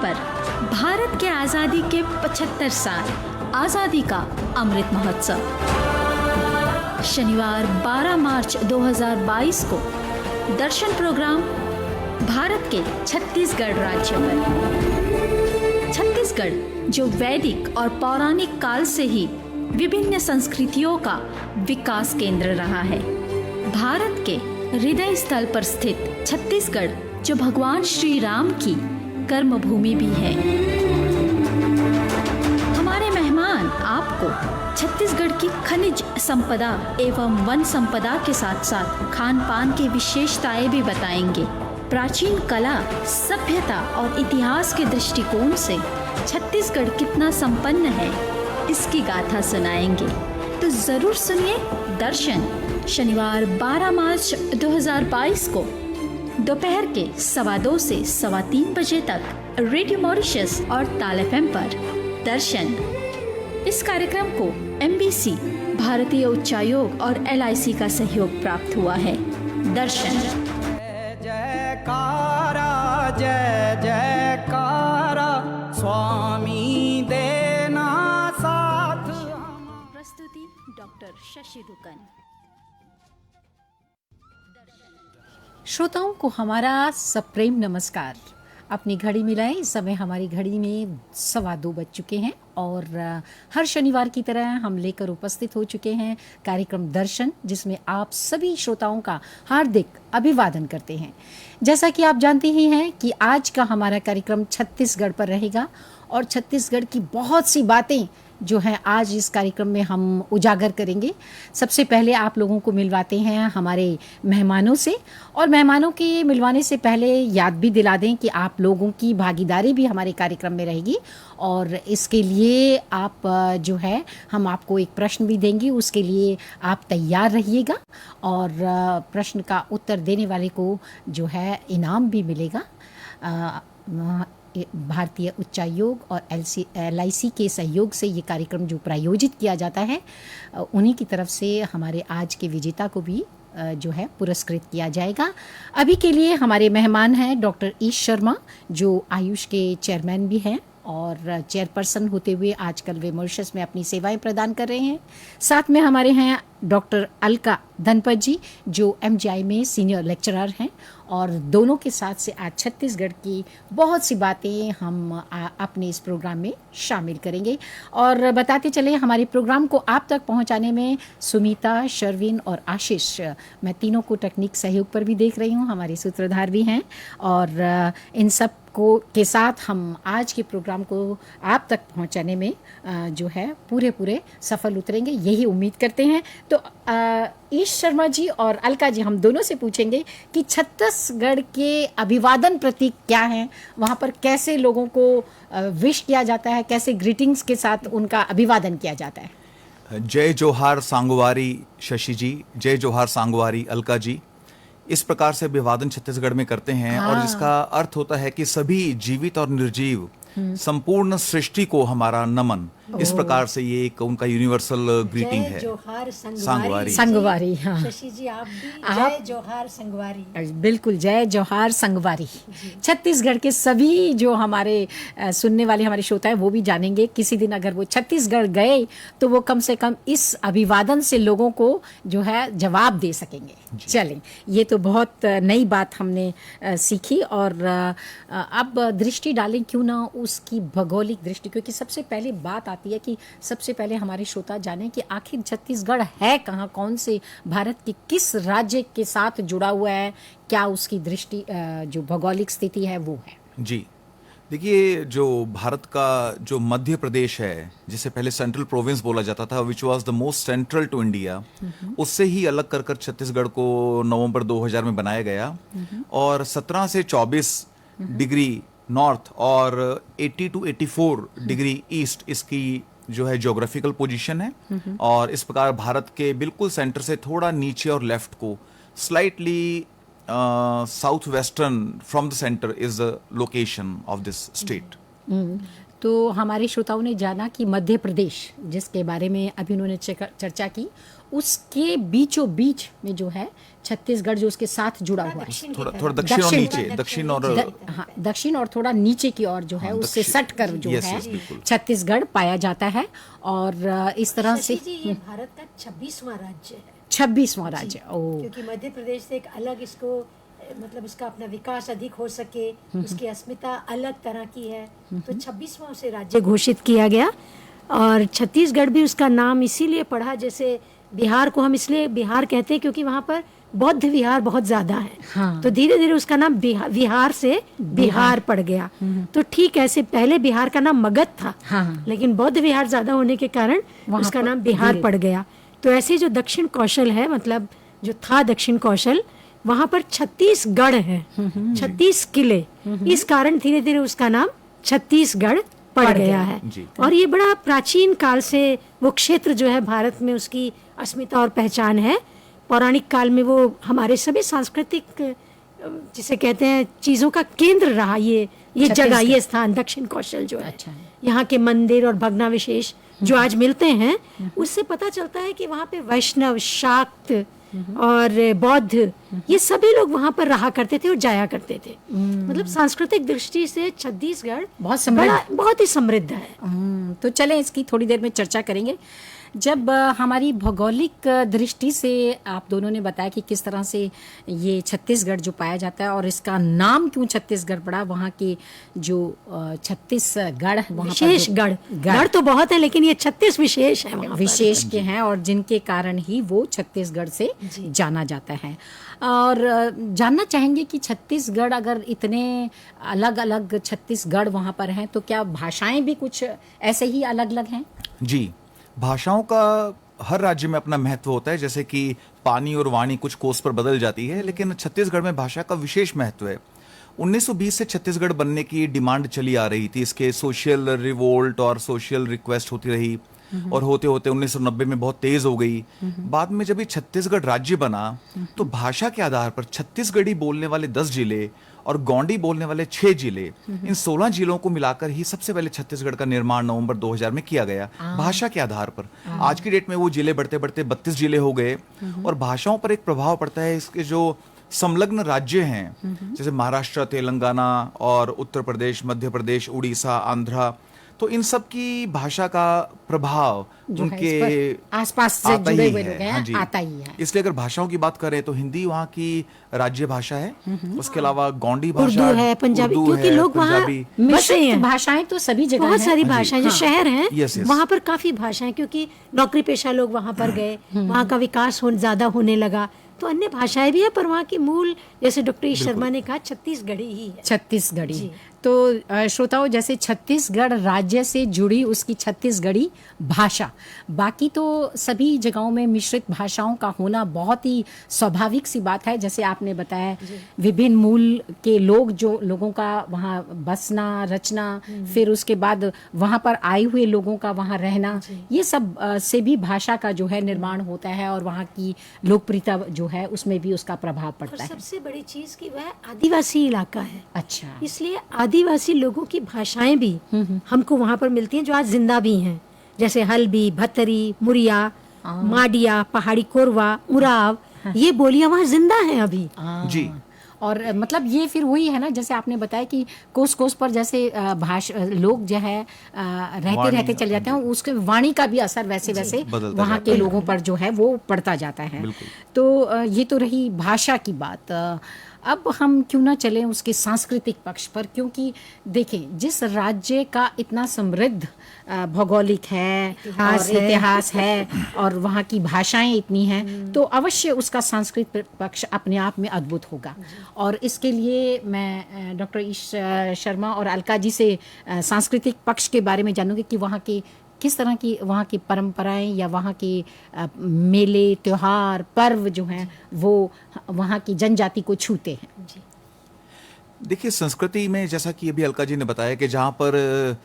पर भारत के आज़ादी के 75 साल आज़ादी का अमृत महोत्सव शनिवार 12 मार्च 2022 को दर्शन प्रोग्राम भारत के छत्तीसगढ़ राज्य पर। छत्तीसगढ़ जो वैदिक और पौराणिक काल से ही विभिन्न संस्कृतियों का विकास केंद्र रहा है। भारत के हृदय स्थल पर स्थित छत्तीसगढ़ जो भगवान श्री राम की कर्मभूमि भी है। हमारे मेहमान आपको छत्तीसगढ़ की खनिज संपदा एवं वन संपदा के साथ साथ खान पान की विशेषताएं भी बताएंगे। प्राचीन कला, सभ्यता और इतिहास के दृष्टिकोण से छत्तीसगढ़ कितना संपन्न है, इसकी गाथा सुनाएंगे। तो जरूर सुनिए दर्शन शनिवार 12 मार्च 2022 को दोपहर के 2:15 से 3:15 बजे तक रेडियो मॉरिशस और ताल FM पर। दर्शन इस कार्यक्रम को MBC भारतीय उच्चायोग और LIC का सहयोग प्राप्त हुआ है। दर्शन जयकारा जय जयकारा स्वामी देना साथ। प्रस्तुति डॉक्टर शशि दुकन। श्रोताओं को हमारा सप्रेम नमस्कार। अपनी घड़ी मिलाएं, इस समय हमारी घड़ी में 2:15 बज चुके हैं और हर शनिवार की तरह हम लेकर उपस्थित हो चुके हैं कार्यक्रम दर्शन, जिसमें आप सभी श्रोताओं का हार्दिक अभिवादन करते हैं। जैसा कि आप जानते ही हैं कि आज का हमारा कार्यक्रम छत्तीसगढ़ पर रहेगा और छत्तीसगढ़ की बहुत सी बातें जो हैं आज इस कार्यक्रम में हम उजागर करेंगे। सबसे पहले आप लोगों को मिलवाते हैं हमारे मेहमानों से, और मेहमानों के मिलवाने से पहले याद भी दिला दें कि आप लोगों की भागीदारी भी हमारे कार्यक्रम में रहेगी और इसके लिए आप जो है हम आपको एक प्रश्न भी देंगे, उसके लिए आप तैयार रहिएगा और प्रश्न का उत्तर देने वाले को जो है इनाम भी मिलेगा। भारतीय उच्चायोग और LIC के सहयोग से ये कार्यक्रम जो प्रायोजित किया जाता है, उन्हीं की तरफ से हमारे आज के विजेता को भी जो है पुरस्कृत किया जाएगा। अभी के लिए हमारे मेहमान हैं डॉक्टर ईश शर्मा, जो आयुष के चेयरमैन भी हैं और चेयरपर्सन होते हुए आजकल वे मॉरिशस में अपनी सेवाएं प्रदान कर रहे हैं। साथ में हमारे हैं डॉक्टर अलका धनपत जी, जो MGI में सीनियर लेक्चरर हैं, और दोनों के साथ से आज छत्तीसगढ़ की बहुत सी बातें हम अपने इस प्रोग्राम में शामिल करेंगे। और बताते चले हमारे प्रोग्राम को आप तक पहुंचाने में सुमिता, शर्विन और आशीष, मैं तीनों को टेक्निक सहयोग पर भी देख रही हूं, हमारे सूत्रधार भी हैं, और इन सब को के साथ हम आज के प्रोग्राम को आप तक पहुंचाने में जो है पूरे सफल उतरेंगे, यही उम्मीद करते हैं। तो ईश शर्मा जी और अलका जी, हम दोनों से पूछेंगे कि छत्तीसगढ़ के अभिवादन प्रतीक क्या हैं, वहाँ पर कैसे लोगों को विश किया जाता है, कैसे ग्रीटिंग्स के साथ उनका अभिवादन किया जाता है। जय जोहार सांगवारी शशि जी, जय जोहार सांगवारी अलका जी। इस प्रकार से अभिवादन छत्तीसगढ़ में करते हैं और जिसका अर्थ होता है कि सभी जीवित और निर्जीव संपूर्ण सृष्टि को हमारा नमन। इस प्रकार से ये एक उनका यूनिवर्सल ग्रीटिंग है। जोहार संगवारी। हाँ शशि जी, आप भी जय जोहार संगवारी। बिल्कुल, जय जोहार संगवारी। छत्तीसगढ़ के सभी जो हमारे सुनने वाले हमारे श्रोता हैं वो भी जानेंगे, किसी दिन अगर वो छत्तीसगढ़ गए तो वो कम से कम इस अभिवादन से लोगों को जो है जवाब दे सकेंगे। चलें, ये तो बहुत नई बात हमने सीखी, और अब दृष्टि डालें क्यों ना उसकी भौगोलिक दृष्टि, क्योंकि सबसे पहले बात आती है कि सबसे पहले हमारे श्रोता जाने कि आखिर छत्तीसगढ़ है कहाँ, कौन से भारत के किस राज्य के साथ जुड़ा हुआ है, क्या उसकी दृष्टि जो भौगोलिक स्थिति है वो है। जी देखिए, जो भारत का जो मध्य प्रदेश है, जिसे पहले सेंट्रल प्रोविंस बोला जाता था, which was the most central to India, उससे ही अलग कर छत्तीसगढ़ को नवंबर 2000 में बनाया गया और 17 से 24 डिग्री नॉर्थ और 80 to 84 डिग्री ईस्ट इसकी जो है ज्योग्राफिकल पोजीशन है। और इस प्रकार भारत के बिल्कुल सेंटर से थोड़ा नीचे और लेफ्ट को slightly south western from the centre is the location of this state. तो हमारे श्रोताओं ने जाना कि मध्य प्रदेश, जिसके बारे में अभी उन्होंने चर्चा की, उसके बीचों बीच में जो है छत्तीसगढ़ जो उसके साथ जुड़ा हुआ है, थोड़ा दक्षिण और नीचे, दक्षिण और हाँ, दक्षिण और थोड़ा नीचे की ओर जो है उससे सट कर जो यस, है यस, बिल्कुल। छत्तीसगढ़ पाया जाता है। और इस तरह से शशि जी, ये भारत का 26वां राज्य है, 26वां राज्य। ओ, क्योंकि मध्य प्रदेश से एक अलग इसको मतलब इसका अपना विकास अधिक हो सके, उसकी अस्मिता अलग तरह की है, तो 26वां उसे राज्य घोषित किया गया। और छत्तीसगढ़ भी उसका नाम इसीलिए पड़ा, जैसे बिहार को हम इसलिए बिहार कहते हैं क्योंकि वहाँ पर बौद्ध विहार बहुत ज्यादा है। हाँ। तो धीरे धीरे उसका नाम विहार से बिहार पड़ गया। तो ठीक ऐसे पहले बिहार का नाम मगध था, हाँ। लेकिन बौद्ध विहार ज्यादा होने के कारण वहाँ उसका पर नाम बिहार पड़ गया। तो ऐसे जो दक्षिण कौशल है, मतलब जो था दक्षिण कौशल, वहाँ पर 36 गढ़ है, 36 किले, इस कारण धीरे धीरे उसका नाम छत्तीसगढ़ पड़ गया है। जी। और ये बड़ा प्राचीन काल से वो क्षेत्र जो है भारत में उसकी अस्मिता और पहचान है। पौराणिक काल में वो हमारे सभी सांस्कृतिक जिसे कहते हैं चीजों का केंद्र रहा, ये जगह, ये स्थान दक्षिण कौशल जो है। अच्छा है। यहाँ के मंदिर और भग्नावशेष जो आज मिलते हैं, उससे पता चलता है कि वहाँ पे वैष्णव, शाक्त और बौद्ध, ये सभी लोग वहाँ पर रहा करते थे और जाया करते थे। मतलब सांस्कृतिक दृष्टि से छत्तीसगढ़ बहुत समृद्ध, बहुत ही समृद्ध है। तो चलें इसकी थोड़ी देर में चर्चा करेंगे। जब हमारी भौगोलिक दृष्टि से आप दोनों ने बताया कि किस तरह से ये छत्तीसगढ़ जो पाया जाता है और इसका नाम क्यों छत्तीसगढ़ पड़ा, वहाँ के जो 36 गढ़, वहाँ पर विशेष गढ़ तो बहुत है, लेकिन ये 36 विशेष है, वहाँ पर। विशेष के हैं और जिनके कारण ही वो छत्तीसगढ़ से जाना जाता है। और जानना चाहेंगे कि छत्तीसगढ़, अगर इतने अलग अलग 36 गढ़ वहाँ पर हैं, तो क्या भाषाएं भी कुछ ऐसे ही अलग अलग हैं? जी, भाषाओं का हर राज्य में अपना महत्व होता है। जैसे कि पानी और वाणी कुछ कोस पर बदल जाती है, लेकिन छत्तीसगढ़ में भाषा का विशेष महत्व है। 1920 से छत्तीसगढ़ बनने की डिमांड चली आ रही थी, इसके सोशल रिवोल्ट और सोशल रिक्वेस्ट होती रही, और होते होते 1990 में बहुत तेज हो गई। बाद में जब ये छत्तीसगढ़ राज्य बना, तो भाषा के आधार पर छत्तीसगढ़ी बोलने वाले 10 जिले और गोंडी बोलने वाले 6 जिले, इन 16 जिलों को मिलाकर ही सबसे पहले छत्तीसगढ़ का निर्माण नवंबर 2000 में किया गया, भाषा के आधार पर। आज की डेट में वो जिले बढ़ते बढ़ते 32 जिले हो गए। और भाषाओं पर एक प्रभाव पड़ता है इसके जो संलग्न राज्य हैं, जैसे महाराष्ट्र, तेलंगाना और उत्तर प्रदेश, मध्य प्रदेश, उड़ीसा, आंध्रा, तो इन सब की भाषा का प्रभाव उनके आसपास से आता जुड़े ही हुए है। लोग हैं, हाँ जी। आता ही है। इसलिए अगर भाषाओं की बात करें तो हिंदी वहाँ की राज्य भाषा है। उसके अलावा गोंडी उर्दू भाषा है, पंजाबी, उर्दू क्योंकि है, लोग वहाँ पंजाबी। बसे मिश्रित हैं। भाषाएं तो सभी जगह बहुत हैं। सारी हाँ जी। भाषाएं, जो शहर हैं यस, यस। वहाँ पर काफी भाषाएं, क्योंकि नौकरी पेशा लोग वहाँ पर गए, वहाँ का विकास ज्यादा होने लगा, तो अन्य भाषाएं भी है, पर वहाँ की मूल, जैसे डॉक्टर शर्मा ने कहा, छत्तीसगढ़ी ही है। छत्तीसगढ़ी। तो श्रोताओं, जैसे छत्तीसगढ़ राज्य से जुड़ी उसकी छत्तीसगढ़ी भाषा, बाकी तो सभी जगहों में मिश्रित भाषाओं का होना बहुत ही स्वाभाविक सी बात है। जैसे आपने बताया, विभिन्न मूल के लोग, जो लोगों का वहाँ बसना, रचना, फिर उसके बाद वहाँ पर आए हुए लोगों का वहाँ रहना, ये सब से भी भाषा का जो है निर्माण होता है, और वहाँ की लोकप्रियता जो है उसमें भी उसका प्रभाव और पड़ता है। सबसे बड़ी चीज कि वह आदिवासी इलाका है, अच्छा, इसलिए आदिवासी लोगों की भाषाएं भी हमको वहाँ पर मिलती हैं, जो आज जिंदा भी हैं, जैसे हल्बी, भतरी, मुरिया, माडिया, पहाड़ी कोरवा, उराव, ये बोलियां वहाँ जिंदा हैं अभी। जी। और मतलब ये फिर वही है ना, जैसे आपने बताया कि कोस कोस पर जैसे लोग जो है रहते रहते चले जाते हैं, उसके वाणी का भी असर वैसे वैसे बदलता वहाँ जाता के लोगों पर जो है वो पड़ता जाता है। तो ये तो रही भाषा की बात। अब हम क्यों ना चलें उसके सांस्कृतिक पक्ष पर, क्योंकि देखें, जिस राज्य का इतना समृद्ध भौगोलिक है और इतिहास है और वहाँ की भाषाएं इतनी हैं, तो अवश्य उसका सांस्कृतिक पक्ष अपने आप में अद्भुत होगा। और इसके लिए मैं डॉक्टर ईश शर्मा और अलका जी से सांस्कृतिक पक्ष के बारे में जानूंगी कि वहाँ के किस तरह की वहाँ की परंपराएं या वहाँ के मेले, त्योहार, पर्व जो हैं वो वहाँ की जनजाति को छूते हैं। देखिए, संस्कृति में जैसा कि अभी अलका जी ने बताया कि जहाँ पर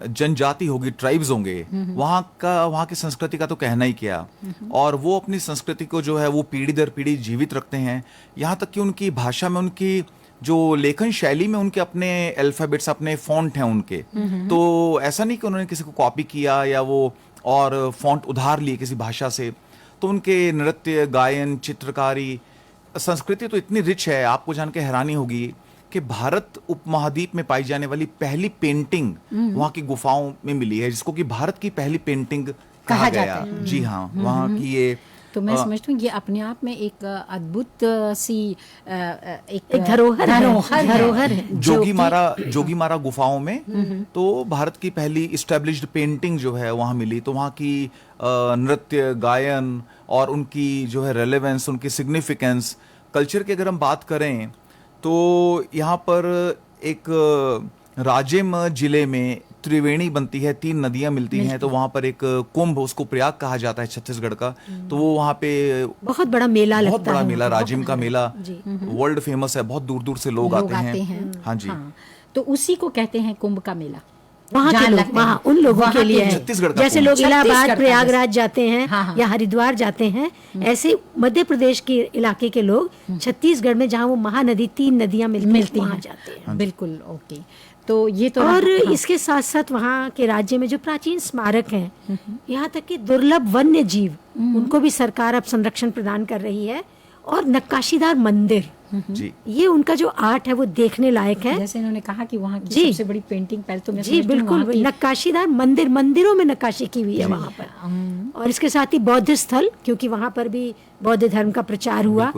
जनजाति होगी, ट्राइब्स होंगे, वहाँ की संस्कृति का तो कहना ही क्या। और वो अपनी संस्कृति को जो है वो पीढ़ी दर पीढ़ी जीवित रखते हैं, यहाँ तक कि उनकी भाषा में उनकी जो लेखन शैली में उनके अपने अल्फाबेट्स, अपने फॉन्ट हैं उनके, तो ऐसा नहीं कि उन्होंने किसी को कॉपी किया या वो और फॉन्ट उधार लिए किसी भाषा से। तो उनके नृत्य, गायन, चित्रकारी, संस्कृति तो इतनी रिच है, आपको जान के हैरानी होगी कि भारत उपमहाद्वीप में पाई जाने वाली पहली पेंटिंग वहाँ की गुफाओं में मिली है, जिसको कि भारत की पहली पेंटिंग कहा गया। जी हाँ, वहाँ की ये तो मैं समझती हूँ ये अपने आप में एक अद्भुत सी एक धरोहर है जोगीमारा गुफाओं में तो भारत की पहली इस्टेब्लिश्ड पेंटिंग जो है वहाँ मिली। तो वहाँ की नृत्य, गायन और उनकी जो है रेलेवेंस, उनकी सिग्निफिकेंस, कल्चर की अगर हम बात करें तो यहाँ पर एक राजेम जिले में त्रिवेणी बनती है, 3 नदियां मिलती हैं, तो वहां पर एक कुंभ, उसको प्रयाग कहा जाता है छत्तीसगढ़ का, तो वो वहां पे बहुत बड़ा मेला लगता है, बहुत बड़ा मेला, राजिम का मेला वर्ल्ड फेमस है, बहुत दूर दूर से लोग आते हैं। हाँ जी, तो उसी को कहते हैं कुंभ का मेला। वहाँ के लोग, वहाँ उन लोगों के लिए है, छत्तीसगढ़ का जैसे लोग इलाहाबाद, प्रयागराज जाते हैं या हरिद्वार जाते हैं, ऐसे मध्य प्रदेश के इलाके के लोग छत्तीसगढ़ में जहाँ वो महानदी, 3 नदियां मिलती हैं, जाते हैं। बिल्कुल, ओके। तो ये तो और इसके साथ साथ वहाँ के राज्य में जो प्राचीन स्मारक हैं, यहाँ तक कि दुर्लभ वन्य जीव, उनको भी सरकार अब संरक्षण प्रदान कर रही है, और नक्काशीदार मंदिर, जी, ये उनका जो आर्ट है वो देखने लायक है। जैसे इन्होंने कहा कि वहाँ की जी, सबसे बड़ी पेंटिंग, पहले तो मैं जी बिल्कुल, नक्काशीदार मंदिरों में नक्काशी की हुई है वहाँ पर। और इसके साथ ही बौद्ध स्थल, क्योंकि वहाँ पर भी बौद्ध धर्म का प्रचार हुआ।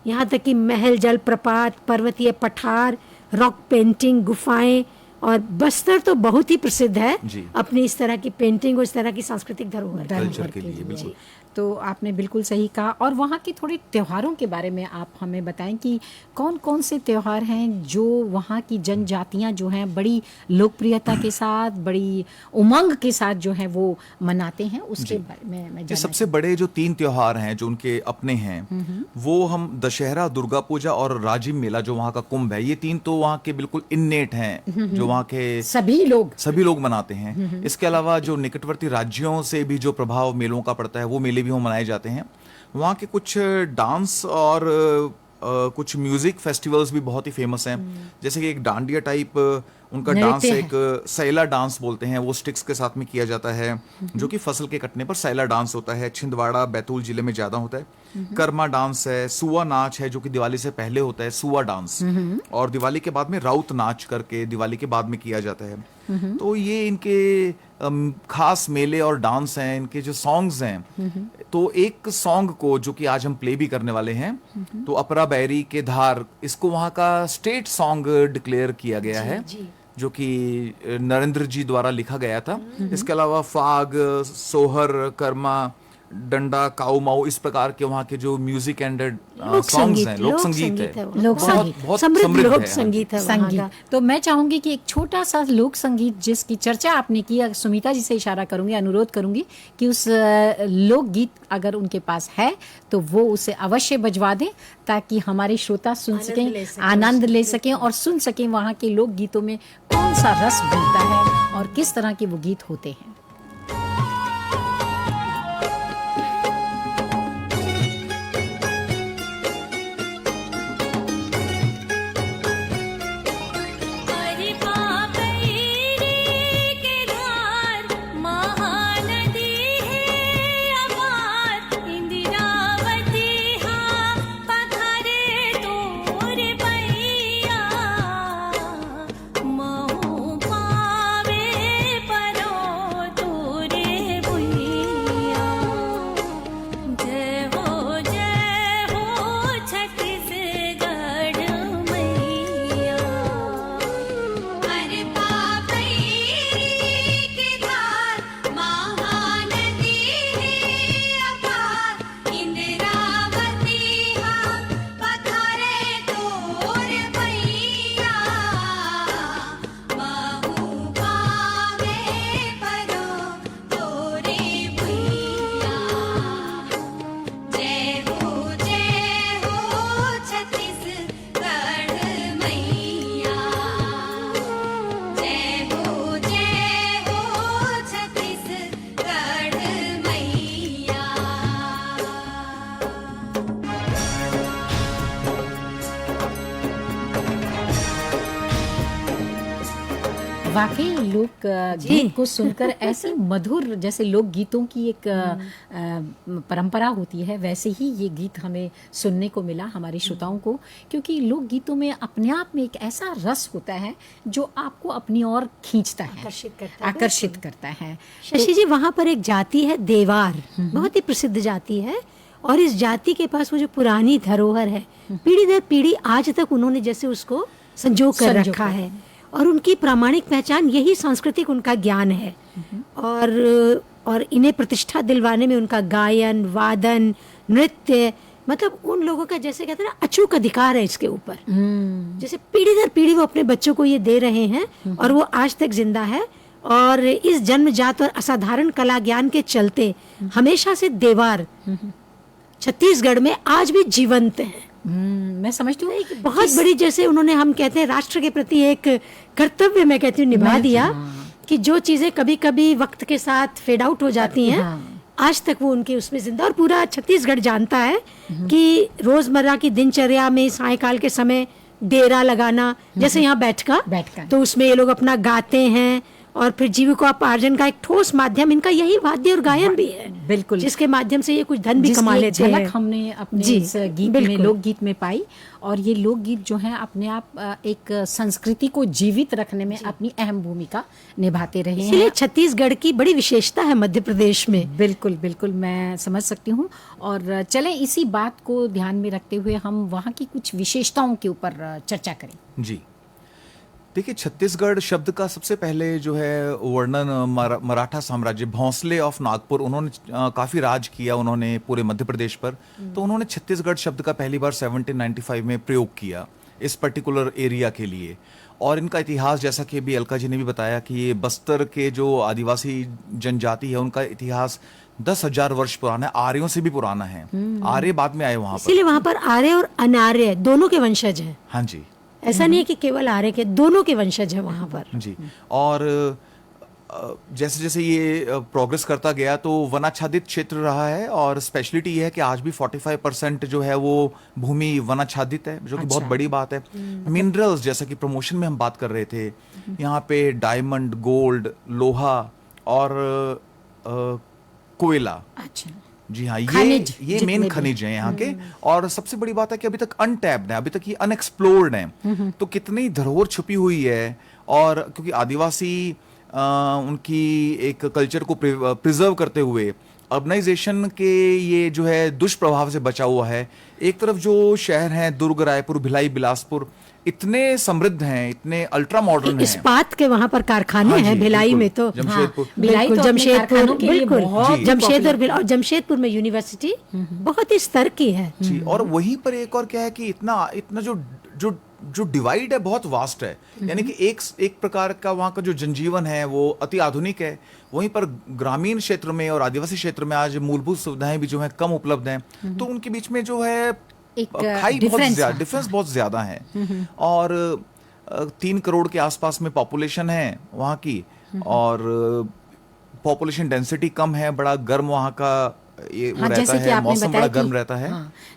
यहाँ तक कि महल, जल प्रपात, पर्वतीय पठार, रॉक पेंटिंग, गुफाएं, और बस्तर तो बहुत ही प्रसिद्ध है अपनी इस तरह की पेंटिंग और इस तरह की सांस्कृतिक धरोहर के लिए। बिल्कुल, तो आपने बिल्कुल सही कहा। और वहाँ के थोड़े त्योहारों के बारे में आप हमें बताएं कि कौन कौन से त्योहार हैं जो वहाँ की जनजातियाँ जो हैं बड़ी लोकप्रियता के साथ, बड़ी उमंग के साथ जो है वो मनाते हैं, उसके बारे में मैं सबसे बड़े जो 3 त्योहार हैं जो उनके अपने हैं, वो हम दशहरा, दुर्गा पूजा और राजिम मेला जो वहाँ का कुंभ है, ये 3 तो वहाँ के बिल्कुल इन्नेट हैं, जो वहाँ के सभी लोग मनाते हैं। इसके अलावा जो निकटवर्ती राज्यों से भी जो प्रभाव मेलों का पड़ता है, वो मेले भी मनाए जाते हैं। वहाँ के कुछ डांस और कुछ म्यूजिक फेस्टिवल्स भी बहुत ही फेमस हैं, जैसे कि एक डांडिया टाइप उनका डांस, एक सैला डांस बोलते हैं, वो स्टिक्स के साथ में किया जाता है, जो कि फसल के कटने पर सैला डांस होता है। छिंदवाड़ा, बैतूल जिले में ज्यादा होता है। कर्मा डांस है, सुआ नाच है जो कि दिवाली से पहले होता है, सुआ डांस, और दिवाली के बाद में राउत नाच करके दिवाली के बाद में किया जाता है। तो ये इनके खास मेले और डांस हैं। इनके जो सॉन्ग्स हैं, तो एक सॉन्ग को जो कि आज हम प्ले भी करने वाले हैं, तो अपरा बैरी के धार, इसको वहाँ का स्टेट सॉन्ग डिक्लेयर किया गया है, जो कि नरेंद्र जी द्वारा लिखा गया था। इसके अलावा फाग, सोहर, कर्मा, डंडा, काऊ माऊ, इस प्रकार के वहाँ के जो म्यूजिक एंड सॉन्ग्स हैं, लोक संगीत है, बहुत समृद्ध लोक संगीत है। तो मैं चाहूंगी कि एक छोटा सा लोक संगीत जिसकी चर्चा आपने की, सुमिता जी से इशारा करूंगी, अनुरोध करूंगी कि उस लोक गीत अगर उनके पास है तो वो उसे अवश्य बजवा दें, ताकि हमारे श्रोता सुन सकें, आनंद ले सकें और सुन सकें वहाँ के लोक गीतों में कौन सा रस मिलता है और किस तरह के वो गीत होते हैं। वाकई लोक गीत को सुनकर ऐसी मधुर, जैसे लोक गीतों की एक परंपरा होती है, वैसे ही ये गीत हमें सुनने को मिला हमारे श्रोताओं को, क्योंकि लोक गीतों में अपने आप में एक ऐसा रस होता है जो आपको अपनी ओर खींचता है, आकर्षित करता है। शशि जी, वहाँ पर एक जाति है देवार, बहुत ही प्रसिद्ध जाति है, और इस जाति के पास वो जो पुरानी धरोहर है, पीढ़ी दर पीढ़ी आज तक उन्होंने जैसे उसको संजो कर रखा है, और उनकी प्रामाणिक पहचान यही सांस्कृतिक उनका ज्ञान है। और इन्हें प्रतिष्ठा दिलवाने में उनका गायन, वादन, नृत्य, मतलब उन लोगों का जैसे कहते हैं ना अचूक अधिकार है इसके ऊपर। जैसे पीढ़ी दर पीढ़ी वो अपने बच्चों को ये दे रहे हैं और वो आज तक जिंदा है। और इस जन्मजात और असाधारण कला ज्ञान के चलते हमेशा से देवार छत्तीसगढ़ में आज भी जीवंत है। मैं समझती हूँ एक बहुत बड़ी, जैसे उन्होंने, हम कहते हैं राष्ट्र के प्रति एक कर्तव्य, मैं कहती हूँ निभा दिया, कि जो चीजें कभी कभी वक्त के साथ फेड आउट हो जाती हैं, आज तक वो उनके उसमें जिंदा। और पूरा छत्तीसगढ़ जानता है कि रोजमर्रा की दिनचर्या में सायकाल के समय डेरा लगाना, जैसे यहाँ बैठका, तो उसमें ये लोग अपना गाते हैं, और फिर जीविकोपार्जन का एक ठोस माध्यम इनका यही वाद्य और गायन भी है, बिल्कुल, जिसके माध्यम से ये कुछ धन भी कमा लेते हैं। हमने अपने इस गीत में, लोकगीत में पाई। और ये लोकगीत जो है अपने आप एक संस्कृति को जीवित रखने में अपनी अहम भूमिका निभाते रहे हैं। इसलिए छत्तीसगढ़ की बड़ी विशेषता है मध्य प्रदेश में। बिल्कुल बिल्कुल, मैं समझ सकती हूँ। और चलें इसी बात को ध्यान में रखते हुए हम वहाँ की कुछ विशेषताओं के ऊपर चर्चा करें। जी, देखिए, छत्तीसगढ़ शब्द का सबसे पहले जो है वर्णन मराठा साम्राज्य, भोंसले ऑफ नागपुर, उन्होंने काफी राज किया उन्होंने पूरे मध्य प्रदेश पर, तो उन्होंने छत्तीसगढ़ शब्द का पहली बार 1795 में प्रयोग किया इस पर्टिकुलर एरिया के लिए। और इनका इतिहास, जैसा कि अभी अलका जी ने भी बताया, कि ये बस्तर के जो आदिवासी जनजाति है उनका इतिहास 10,000 वर्ष पुराना है, आर्यों से भी पुराना है। आर्य बाद में आए वहां पर, इसलिए वहां पर आर्य और अनार्य दोनों के वंशज हैं। हाँ जी, ऐसा नहीं है कि केवल आर्य के, दोनों के वंशज है वहां पर जी। और जैसे जैसे ये प्रोग्रेस करता गया तो वनाच्छादित क्षेत्र रहा है, और स्पेशलिटी ये है कि आज भी 45% जो है वो भूमि वनाच्छादित है, जो कि बहुत बड़ी बात है। मिनरल्स, जैसा कि प्रमोशन में हम बात कर रहे थे, यहाँ पे डायमंड, गोल्ड, लोहा और कोयला, अच्छा, जी हाँ, ये मेन खनिज हैं यहाँ के। और सबसे बड़ी बात है कि अभी तक अनटैप्ड है, अभी तक ये अनएक्सप्लोर्ड है। तो कितनी धरोहर छुपी हुई है। और क्योंकि आदिवासी उनकी एक कल्चर को प्रिजर्व करते हुए अर्बनाइजेशन के ये जो है दुष्प्रभाव से बचा हुआ है। एक तरफ जो शहर हैं दुर्ग, रायपुर, भिलाई, बिलासपुर, इतने समृद्ध हैं, इतने अल्ट्रा मॉडर्न हैं। इस्पात के वहाँ पर कारखाने हैं भिलाई में, तो जमशेदपुर, जमशेदपुर, बिल्कुल जमशेदपुर, और जमशेदपुर में यूनिवर्सिटी बहुत ही स्तर की है जी। और वहीं पर एक और क्या है कि इतना जो डिवाइड है बहुत वास्ट है, यानी कि एक प्रकार का वहाँ का जो जनजीवन है वो अति आधुनिक है। वहीं पर ग्रामीण क्षेत्र में और आदिवासी क्षेत्र में आज मूलभूत सुविधाएं भी जो है कम उपलब्ध हैं, तो उनके बीच में जो है डिफरेंस बहुत ज्यादा है। और 3 करोड़ के आसपास में पॉपुलेशन है वहाँ की, और पॉपुलेशन डेंसिटी कम है, बड़ा गर्म वहाँ का ये रहता है, मौसम बड़ा गर्म रहता है।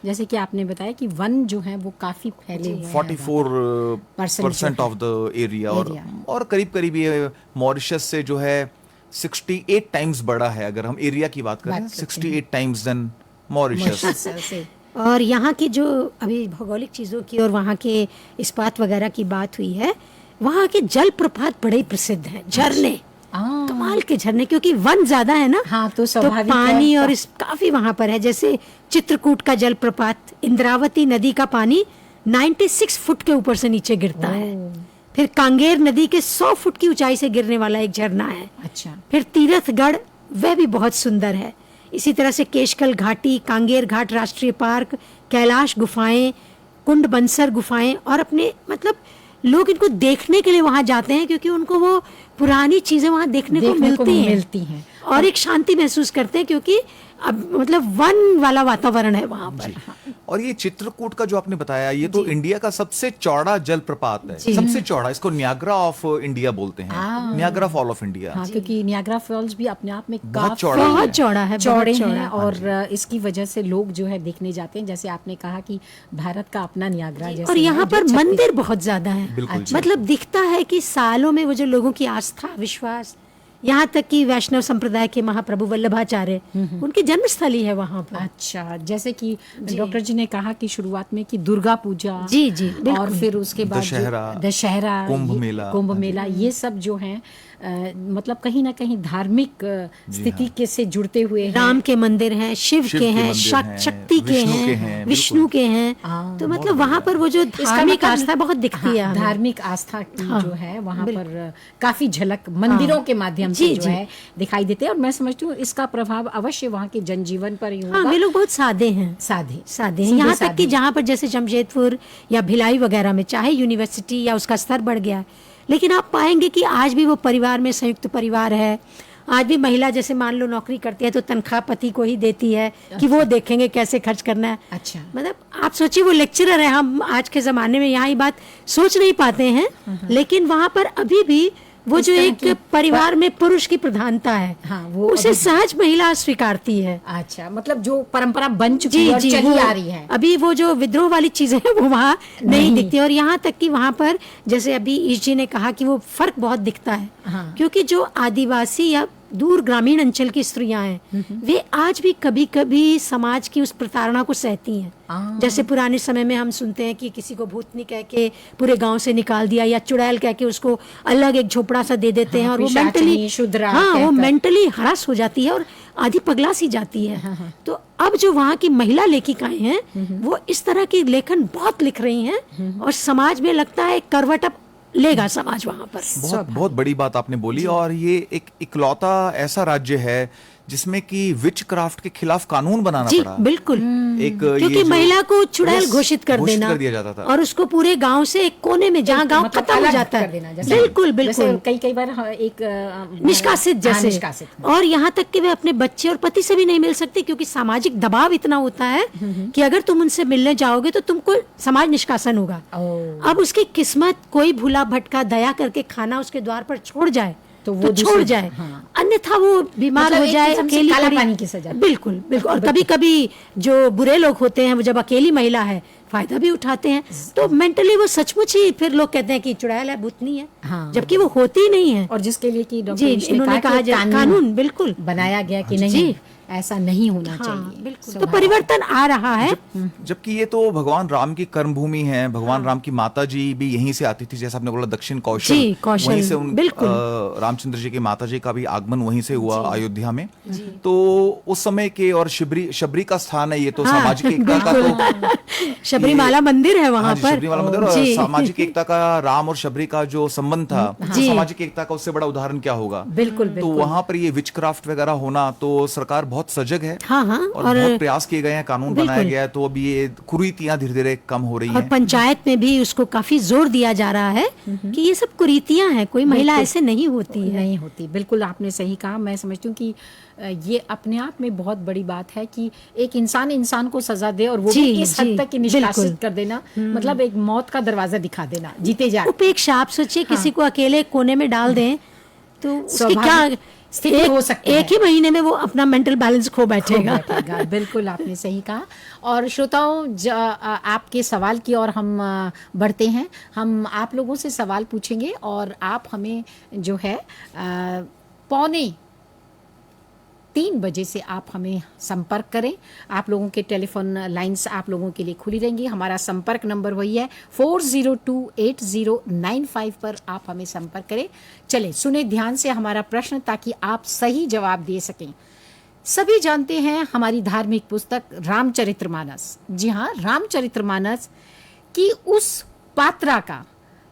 जैसे कि आपने बताया कि वन जो है वो काफी फैले हुए हैं, 44% ऑफ द एरिया, और करीब ये मॉरिशस से जो है 68 टाइम्स बड़ा है। अगर हम एरिया की बात करें, 68 टाइम्स देन मॉरिशस। और यहाँ की जो अभी भौगोलिक चीजों की और वहाँ के इस्पात वगैरह की बात हुई है, वहाँ के जलप्रपात बड़े प्रसिद्ध हैं, झरने, कमाल के झरने, क्योंकि वन ज्यादा है ना, हाँ, तो पानी और इस काफी वहां पर है। जैसे चित्रकूट का जलप्रपात, इंद्रावती नदी का पानी 96 फुट के ऊपर से नीचे गिरता है। फिर कांगेर नदी के 100 फुट की ऊंचाई से गिरने वाला एक झरना है। अच्छा। फिर तीरथगढ़, वह भी बहुत सुंदर है। इसी तरह से केशकल घाटी, कांगेर घाट राष्ट्रीय पार्क, कैलाश गुफाएं, कुंड बंसर गुफाएं, और अपने मतलब लोग इनको देखने के लिए वहां जाते हैं, क्योंकि उनको वो पुरानी चीजें वहां देखने को मिलती हैं। और एक शांति महसूस करते हैं, क्योंकि अब मतलब वन वाला वातावरण है वहाँ पर। और ये चित्रकूट का जो आपने बताया, ये तो इंडिया का सबसे चौड़ा जलप्रपात है, सबसे चौड़ा। इसको नियाग्रा ऑफ इंडिया बोलते हैं, नियाग्रा फॉल ऑफ इंडिया। हाँ, क्योंकि नियाग्रा फॉल्स भी अपने आप में बहुत चौड़ा है। बहुत चौड़ा है, चौड़े बहुत चौड़ा हैं, है। और इसकी वजह से लोग जो है देखने जाते हैं। जैसे आपने कहा कि भारत का अपना नियाग्रा जैसे और यहाँ है, जो पर 36 मंदिर बहुत ज्यादा है। बिल्कुल। मतलब दिखता है कि सालों में वो जो लोगों की आस्था विश्वास, यहाँ तक कि वैष्णव संप्रदाय के महाप्रभु वल्लभाचार्य, उनकी जन्मस्थली है वहाँ पर। अच्छा, जैसे कि डॉक्टर जी ने कहा कि शुरुआत में कि दुर्गा पूजा, जी, जी, और बिल्कुल। फिर उसके बाद दशहरा, कुंभ मेला, ये सब जो है मतलब कहीं ना कहीं धार्मिक स्थिति से जुड़ते हुए हैं। राम के मंदिर हैं, शिव के हैं, मंदिर हैं, शक्ति के हैं, विष्णु के हैं। तो मतलब वहाँ पर वो जो धार्मिक आस्था बहुत दिखती है हमें। धार्मिक आस्था की जो है वहाँ पर काफी झलक मंदिरों के माध्यम से जो है दिखाई देते हैं। और मैं समझती हूँ इसका प्रभाव अवश्य वहाँ के जनजीवन पर ही हाँ, होगा। वे लोग बहुत सादे हैं, सादे सादे हैं। सीधे यहाँ तक सादे। कि जहाँ पर जैसे जमशेदपुर या भिलाई वगैरह में चाहे यूनिवर्सिटी या उसका स्तर बढ़ गया है, लेकिन आप पाएंगे कि आज भी वो परिवार में संयुक्त परिवार है। आज भी महिला जैसे मान लो नौकरी करती है तो तनख्वाह पति को ही देती है कि वो देखेंगे कैसे खर्च करना है। अच्छा। मतलब आप सोचिए वो लेक्चरर है, हम आज के जमाने में यहाँ ये बात सोच नहीं पाते हैं, लेकिन वहाँ पर अभी भी वो जो एक परिवार में पुरुष की प्रधानता है, हाँ, वो उसे सहज महिला स्वीकारती है। अच्छा, मतलब जो परंपरा बन चुकी जी है और जी, चली वो आ रही है। अभी वो जो विद्रोह वाली चीजें हैं वो वहाँ नहीं दिखती। और यहाँ तक कि वहाँ पर जैसे अभी ईश जी ने कहा कि वो फर्क बहुत दिखता है। हाँ। क्योंकि जो आदिवासी या दूर ग्रामीण अंचल की स्त्रियां हैं, वे आज भी कभी कभी समाज की उस प्रताड़ना को सहती हैं। जैसे पुराने समय में हम सुनते हैं कि किसी को भूतनी कह के पूरे गांव से निकाल दिया, या चुड़ैल कह के उसको अलग एक झोपड़ा सा दे देते हैं, और वो मेंटली वो मेंटली हरास हो जाती है और आधी पगला सी जाती है। तो अब जो वहाँ की महिला लेखिकाएं हैं वो इस तरह की लेखन बहुत लिख रही हैं, और समाज में लगता है करवट अब लेगा समाज वहाँ पर। बहुत बड़ी बात आपने बोली। और ये एक इकलौता ऐसा राज्य है जिसमें कि विच क्राफ्ट के खिलाफ कानून बनाना जी, पड़ा। बिल्कुल। एक क्योंकि महिला को चुड़ैल घोषित कर देना दिया जाता था, और उसको पूरे गांव से एक कोने में जहाँ गांव मतलब खत्म हो अलग जाता कर है, देना, जैसे- बिल्कुल जैसे बिल्कुल कई बार एक निष्कासित जैसे। निष्कासित। और यहाँ तक कि वे अपने बच्चे और पति से भी नहीं मिल सकते, क्योंकि सामाजिक दबाव इतना होता है कि अगर तुम उनसे मिलने जाओगे तो तुमको समाज निष्कासन होगा। अब उसकी किस्मत कोई भूला भटका दया करके खाना उसके द्वार पर छोड़ जाए तो वो छोड़ जाए, अन्यथा वो बीमार मतलब हो एक जाए, किस्म से अकेली काला पड़ी। पानी की सजा। बिल्कुल बिल्कुल। और कभी कभी जो बुरे लोग होते हैं वो जब अकेली महिला है फायदा भी उठाते हैं, तो मेंटली वो सचमुच ही फिर लोग कहते हैं कि चुड़ैल है, भूतनी है, हाँ। जबकि वो होती ही नहीं है। और जिसके लिए कि डॉक्टर जी, ईश ने इन्होंने कहा कि कानून बिल्कुल बनाया गया कि नहीं जी। ऐसा नहीं होना हाँ, चाहिए। बिल्कुल। तो परिवर्तन आ रहा है। जबकि ये तो भगवान राम की कर्मभूमि है। भगवान राम की माता जी भी यहीं से आती थी, जैसा आपने बोला दक्षिण कौशल, जी, कौशल, वहीं से बिल्कुल। रामचंद्र जी की माता जी का भी आगमन वहीं से हुआ अयोध्या में। तो उस समय के और शबरी का स्थान है ये, तो सामाजिक एकता का तो शबरीमाला मंदिर है वहाँ हाँ जी, पर। शबरीमाला मंदिर। और जी। सामाजिक एकता का, राम और शबरी का जो संबंध था, तो जी। सामाजिक एकता का उससे बड़ा उदाहरण क्या होगा। बिल्कुल तो बिल्कुल। वहां पर ये विच क्राफ्ट वगैरह होना, तो सरकार बहुत सजग है। हाँ हाँ। और बहुत प्रयास किए गए हैं, कानून बनाया बिल्कुल। गया है, तो अभी ये कुरीतियां धीरे धीरे कम हो रही और हैं। पंचायत में भी उसको काफी जोर दिया जा रहा है कि ये सब कुरीतियां हैं, कोई महिला ऐसे नहीं होती है। नहीं होती। बिल्कुल आपने सही कहा। मैं समझती हूँ कि ये अपने आप में बहुत बड़ी बात है कि एक इंसान को सजा दे, और वो जी, भी इस हद जी, तक कि निष्कासित बिल्कुल। कर देना, मतलब एक मौत का दरवाजा दिखा देना, जीते जा। उपेक्षा। आप सोचिए किसी को अकेले कोने में डाल दें तो उसकी क्या स्वाभाविक स्थिति हो सकती है। एक ही महीने में वो अपना मेंटल बैलेंस खो बैठेगा। बिल्कुल आपने सही कहा। और श्रोताओं, आपके सवाल की ओर हम बढ़ते हैं। हम आप लोगों से सवाल पूछेंगे और आप हमें जो है 2:45 बजे से आप हमें संपर्क करें। आप लोगों के टेलीफोन लाइंस आप लोगों के लिए खुली रहेंगी। हमारा संपर्क नंबर वही है 402809 पर आप हमें संपर्क करें। चले सुने ध्यान से हमारा प्रश्न, ताकि आप सही जवाब दे सकें। सभी जानते हैं हमारी धार्मिक पुस्तक रामचरितमानस। जी हाँ, रामचरितमानस की उस पात्रा का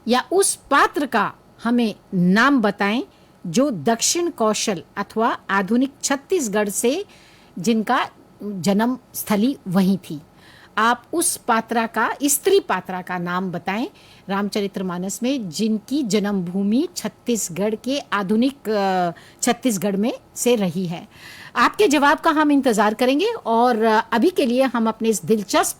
या उस पात्र का हमें नाम बताएं जो दक्षिण कौशल अथवा आधुनिक छत्तीसगढ़ से, जिनका जन्म स्थली वहीं थी। आप उस पात्रा का, स्त्री पात्रा का नाम बताएं। रामचरितमानस में, जिनकी जन्मभूमि छत्तीसगढ़ के आधुनिक छत्तीसगढ़ में से रही है। आपके जवाब का हम इंतज़ार करेंगे और अभी के लिए हम अपने इस दिलचस्प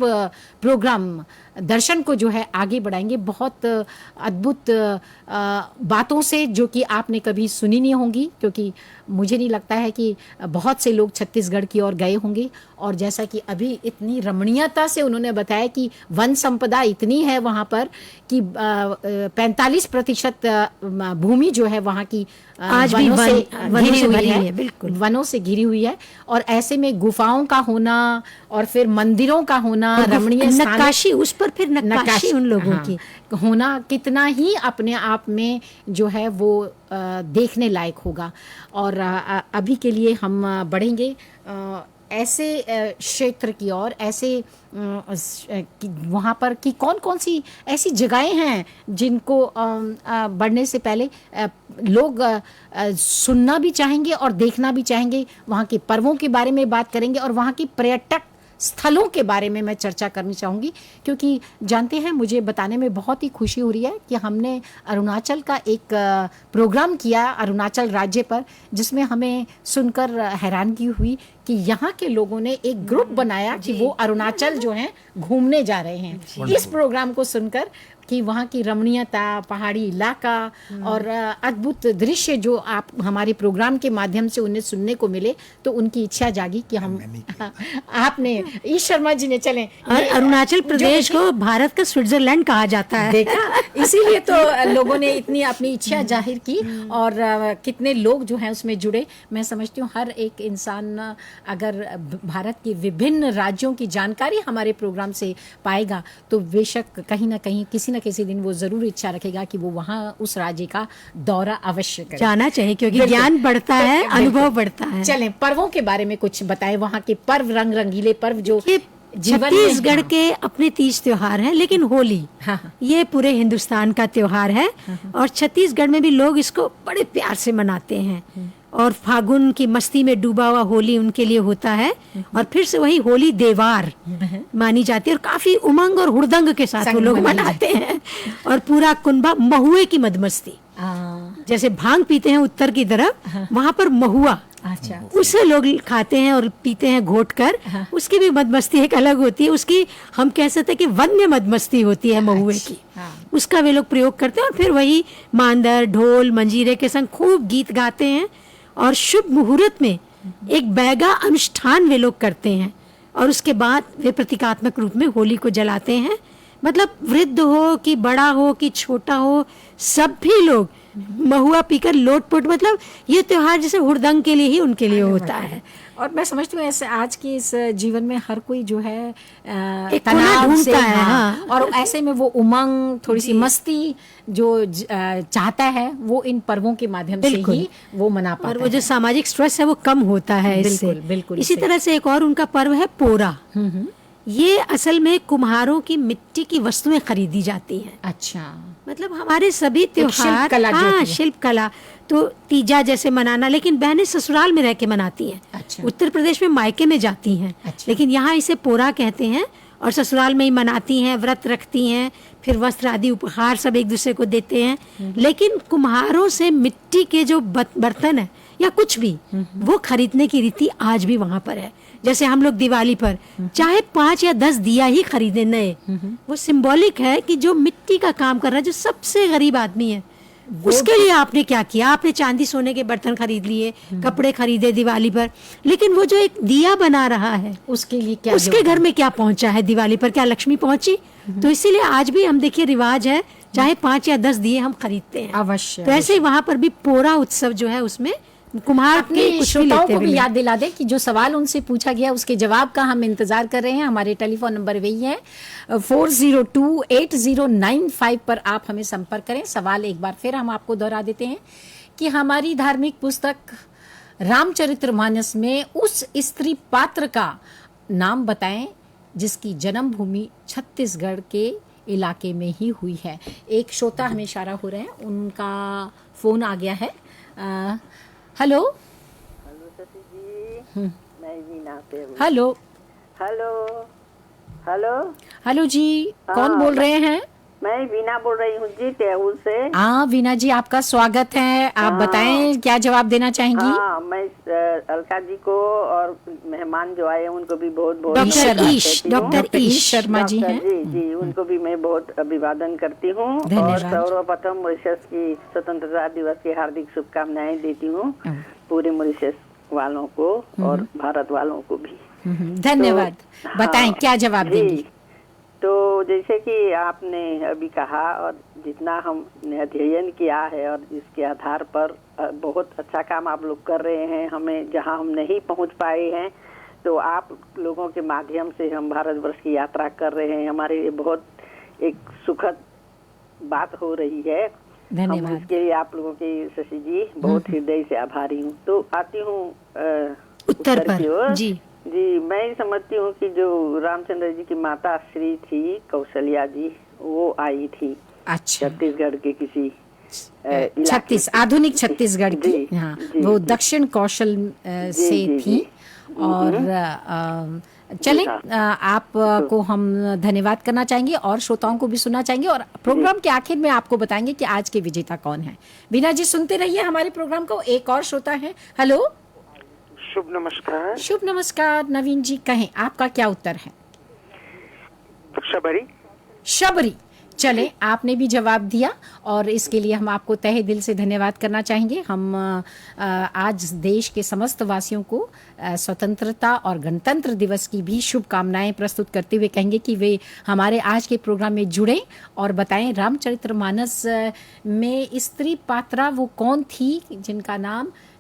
प्रोग्राम दर्शन को जो है आगे बढ़ाएंगे बहुत अद्भुत बातों से, जो कि आपने कभी सुनी नहीं होंगी, क्योंकि मुझे नहीं लगता है कि बहुत से लोग छत्तीसगढ़ की ओर गए होंगे। और जैसा कि अभी इतनी रमणीयता से उन्होंने बताया कि वन संपदा इतनी है वहाँ पर कि 45% भूमि जो है वहाँ की आज भी वनों से भरी है, बिल्कुल वनों से घिरी हुई है। और ऐसे में गुफाओं का होना और फिर मंदिरों का होना, रमणीय नक्काशी, उस पर फिर नक्काशी उन लोगों की होना कितना ही अपने आप में जो है वो देखने लायक होगा। और अभी के लिए हम बढ़ेंगे ऐसे क्षेत्र की ओर, ऐसे वहाँ पर कि कौन कौन सी ऐसी जगहें हैं जिनको बढ़ने से पहले लोग सुनना भी चाहेंगे और देखना भी चाहेंगे। वहाँ के पर्वों के बारे में बात करेंगे और वहाँ की पर्यटक स्थलों के बारे में मैं चर्चा करनी चाहूँगी, क्योंकि जानते हैं मुझे बताने में बहुत ही खुशी हो रही है कि हमने अरुणाचल का एक प्रोग्राम किया अरुणाचल राज्य पर, जिसमें हमें सुनकर हैरानगी हुई कि यहाँ के लोगों ने एक ग्रुप बनाया कि वो अरुणाचल जो है घूमने जा रहे हैं। इस प्रोग्राम को सुनकर कि वहाँ की रमणीयता, पहाड़ी इलाका और अद्भुत दृश्य जो आप हमारे प्रोग्राम के माध्यम से उन्हें सुनने को मिले, तो उनकी इच्छा जागी कि हम आपने ईश शर्मा जी ने चलें। और अरुणाचल प्रदेश को भारत का स्विट्जरलैंड कहा जाता है, देखा, इसीलिए तो लोगों ने इतनी अपनी इच्छा जाहिर की और कितने लोग जो हैं उसमें जुड़े। मैं समझती हूँ हर एक इंसान अगर भारत के विभिन्न राज्यों की जानकारी हमारे प्रोग्राम से पाएगा तो बेशक कहीं ना कहीं किसी न किसी दिन वो जरूर इच्छा रखेगा कि वो वहाँ उस राज्य का दौरा अवश्य करे, जाना चाहिए, क्योंकि ज्ञान बढ़ता है, अनुभव बढ़ता है। चलें पर्वों के बारे में कुछ बताएं, वहाँ के पर्व, रंग रंगीले पर्व जो छत्तीसगढ़ के अपने 30 त्योहार हैं, लेकिन होली ये पूरे हिंदुस्तान का त्योहार है और छत्तीसगढ़ में भी लोग इसको बड़े प्यार से मनाते हैं। और फागुन की मस्ती में डूबा हुआ होली उनके लिए होता है और फिर से वही होली देवार मानी जाती है और काफी उमंग और हुड़दंग के साथ वो लोग मनाते हैं। और पूरा कुंभा महुए की मदमस्ती, जैसे भांग पीते हैं उत्तर की तरफ, वहाँ पर महुआ, अच्छा, उसे लोग खाते हैं और पीते हैं घोट कर। उसकी भी मदमस्ती एक अलग होती है, उसकी हम कह सकते हैं कि वन्य मदमस्ती होती है महुए की, उसका वे लोग प्रयोग करते हैं। और फिर वही मांदर, ढोल, मंजीरे के संग खूब गीत गाते हैं और शुभ मुहूर्त में एक बैगा अनुष्ठान वे लोग करते हैं और उसके बाद वे प्रतीकात्मक रूप में होली को जलाते हैं। मतलब वृद्ध हो कि बड़ा हो कि छोटा हो, सब भी लोग महुआ पीकर लोटपोट, मतलब ये त्योहार जैसे हुड़दंग के लिए ही उनके लिए होता है। और मैं समझती हूँ ऐसे आज के इस जीवन में हर कोई जो है एक कोना तनाव से, ढूंढता है, हाँ। और ऐसे में वो उमंग, थोड़ी सी मस्ती जो चाहता है वो इन पर्वों के माध्यम से ही वो मना पाता है। और वो जो सामाजिक स्ट्रेस है वो कम होता है इससे। बिल्कुल इसी तरह से एक और उनका पर्व है पोरा। ये असल में कुम्हारों की मिट्टी की वस्तुएं खरीदी जाती हैं। अच्छा, मतलब हमारे सभी त्योहार, हाँ, शिल्प कला, तो तीजा जैसे मनाना, लेकिन बहनें ससुराल में रह के मनाती हैं। अच्छा। उत्तर प्रदेश में मायके में जाती हैं। अच्छा। लेकिन यहाँ इसे पोरा कहते हैं और ससुराल में ही मनाती हैं, व्रत रखती हैं, फिर वस्त्र आदि उपहार सब एक दूसरे को देते हैं। लेकिन कुम्हारों से मिट्टी के जो बर्तन है या कुछ भी वो खरीदने की रीति आज भी वहाँ पर है। जैसे हम लोग दिवाली पर चाहे 5 या 10 दिया ही खरीदे नए, वो सिंबॉलिक है कि जो मिट्टी का काम कर रहा है, जो सबसे गरीब आदमी है, उसके लिए आपने क्या किया? आपने चांदी सोने के बर्तन खरीद लिए, कपड़े खरीदे दिवाली पर, लेकिन वो जो एक दिया बना रहा है उसके लिए क्या, उसके घर में क्या पहुंचा है दिवाली पर? क्या लक्ष्मी पहुंची? तो इसीलिए आज भी हम देखिए रिवाज है, चाहे 5 या 10 दिए हम खरीदते हैं अवश्य। तो ऐसे ही वहाँ पर भी पोरा उत्सव जो है उसमें कुम्हार के श्रोताओं को भी याद दिला दें कि जो सवाल उनसे पूछा गया उसके जवाब का हम इंतजार कर रहे हैं। हमारे टेलीफोन नंबर वही है 402809 पर आप हमें संपर्क करें। सवाल एक बार फिर हम आपको दोहरा देते हैं कि हमारी धार्मिक पुस्तक रामचरितमानस में उस स्त्री पात्र का नाम बताएं जिसकी जन्मभूमि छत्तीसगढ़ के इलाके में ही हुई है। एक श्रोता हमें इशारा हो रहे हैं, उनका फोन आ गया है। हेलो हेलो शशि जी, मैं मीना से हूँ। हेलो हेलो हेलो हेलो जी, कौन बोल रहे हैं? मैं वीना बोल रही हूँ जी, तेहूर से। हाँ वीना जी, आपका स्वागत है। आप बताएं क्या जवाब देना चाहेंगी? हाँ, मैं अलका जी को और मेहमान जो आए उनको भी बहुत बहुत डॉक्टर ईश शर्मा जी हैं। जी, उनको भी मैं बहुत अभिवादन करती हूँ। और सर्वप्रथम मॉरिशस की स्वतंत्रता दिवस की हार्दिक शुभकामनाएं देती हूँ पूरे मॉरिशस वालों को और भारत वालों को भी। धन्यवाद। बताएं क्या जवाब देंगी? तो जैसे कि आपने अभी कहा और जितना हमने अध्ययन किया है और इसके आधार पर बहुत अच्छा काम आप लोग कर रहे हैं। हमें जहां हम नहीं पहुंच पाए हैं तो आप लोगों के माध्यम से हम भारतवर्ष की यात्रा कर रहे हैं। हमारे लिए बहुत एक सुखद बात हो रही है। धन्यवाद। इसके लिए आप लोगों की शशि जी बहुत हृदय से आभारी हूँ। तो आती हूँ उत्तर पर जी, मैं समझती हूँ कि जो रामचंद्र जी की माता श्री थी कौशल्या जी, वो आई थी। अच्छा। छत्तीसगढ़ के किसी आधुनिक छत्तीसगढ़ की। हाँ, वो दक्षिण कौशल से थी। और चलें, आपको हम धन्यवाद करना चाहेंगे और श्रोताओं को भी सुनना चाहेंगे और प्रोग्राम के आखिर में आपको बताएंगे कि आज के विजेता कौन है। वीना जी सुनते रहिए हमारे प्रोग्राम को। एक और श्रोता है। हेलो, शुभ नमस्कार। शुभ नमस्कार। नवीन जी, कहें आपका क्या उत्तर है? शबरी। चले, आपने भी जवाब दिया और इसके लिए हम आपको तहे दिल से धन्यवाद करना चाहेंगे। हम आज देश के समस्त वासियों को स्वतंत्रता और गणतंत्र दिवस की भी शुभकामनाएं प्रस्तुत करते हुए कहेंगे कि वे हमारे आज के प्रोग्राम में जुड़ें और बताएं रामचरितमानस में स्त्री पात्रा वो कौन थी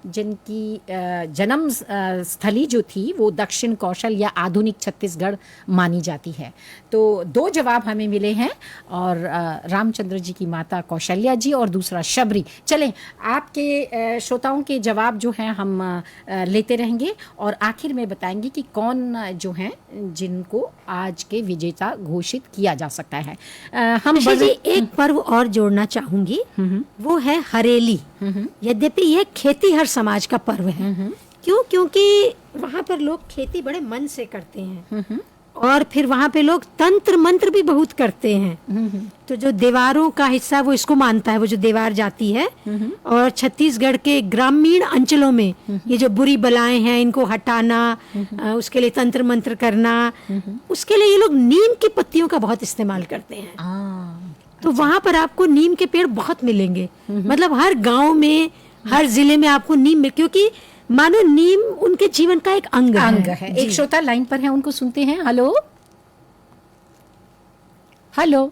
जिनकी जन्म स्थली जो थी वो दक्षिण कौशल या आधुनिक छत्तीसगढ़ मानी जाती है। तो 2 जवाब हमें मिले हैं और रामचंद्र जी की माता कौशल्या जी और दूसरा शबरी। चलें, आपके श्रोताओं के जवाब जो हैं हम लेते रहेंगे और आखिर में बताएंगे कि कौन जो हैं जिनको आज के विजेता घोषित किया जा सकता है। हम एक पर्व और जोड़ना चाहूंगी, वो है हरेली। यद्यपि यह खेतीहर समाज का पर्व है। क्यों? क्योंकि वहाँ पर लोग खेती बड़े मन से करते हैं और फिर वहाँ पे लोग तंत्र मंत्र भी बहुत करते हैं। तो जो देवारों का हिस्सा वो इसको मानता है, वो जो देवार जाती है। और छत्तीसगढ़ के ग्रामीण अंचलों में ये जो बुरी बलाएं हैं इनको हटाना, उसके लिए तंत्र मंत्र करना, उसके लिए ये लोग नीम की पत्तियों का बहुत इस्तेमाल करते हैं। तो वहाँ पर आपको नीम के पेड़ बहुत मिलेंगे। मतलब हर गाँव में, हर जिले में आपको नीम क्योंकि मानो नीम उनके जीवन का एक अंग है। एक श्रोता लाइन पर है, उनको सुनते हैं। हेलो,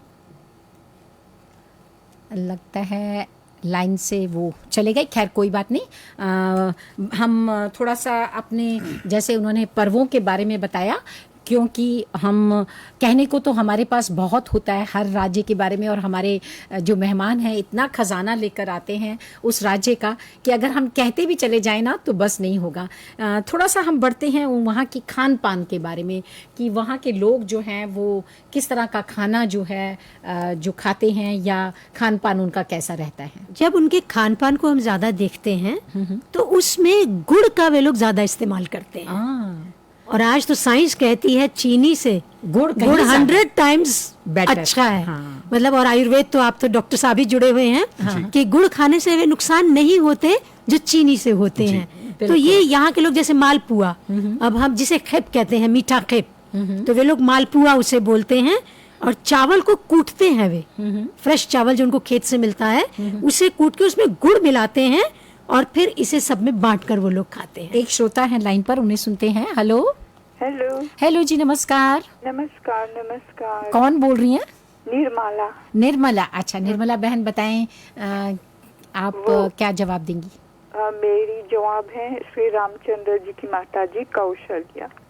लगता है लाइन से वो चले गए। खैर कोई बात नहीं। हम थोड़ा सा अपने, जैसे उन्होंने पर्वों के बारे में बताया, क्योंकि हम कहने को तो हमारे पास बहुत होता है हर राज्य के बारे में और हमारे जो मेहमान हैं इतना खजाना लेकर आते हैं उस राज्य का कि अगर हम कहते भी चले जाएं ना तो बस नहीं होगा। थोड़ा सा हम बढ़ते हैं वहाँ की खान पान के बारे में कि वहाँ के लोग जो हैं वो किस तरह का खाना जो है जो खाते हैं या खान पान उनका कैसा रहता है। जब उनके खान पान को हम ज्यादा देखते हैं तो उसमें गुड़ का वे लोग ज्यादा इस्तेमाल करते हैं। और आज तो साइंस कहती है चीनी से गुड़ 100 टाइम्स अच्छा है। मतलब और आयुर्वेद तो आप तो डॉक्टर साहब ही जुड़े हुए हैं कि गुड़ खाने से वे नुकसान नहीं होते जो चीनी से होते हैं। तो ये यहाँ के लोग जैसे मालपुआ, अब हम जिसे खेप कहते हैं, मीठा खेप, तो वे लोग मालपुआ उसे बोलते हैं। और चावल को कूटते हैं वे, फ्रेश चावल जो उनको खेत से मिलता है उसे कूट के उसमें गुड़ मिलाते हैं और फिर इसे सब में बांटकर वो लोग खाते हैं। एक श्रोता है लाइन पर, उन्हें सुनते हैं। हेलो हेलो जी, नमस्कार। नमस्कार। कौन बोल रही हैं? निर्मला। अच्छा, निर्मला बहन बताएं आप क्या जवाब देंगी? मेरी जवाब है श्री रामचंद्र जी की माता जी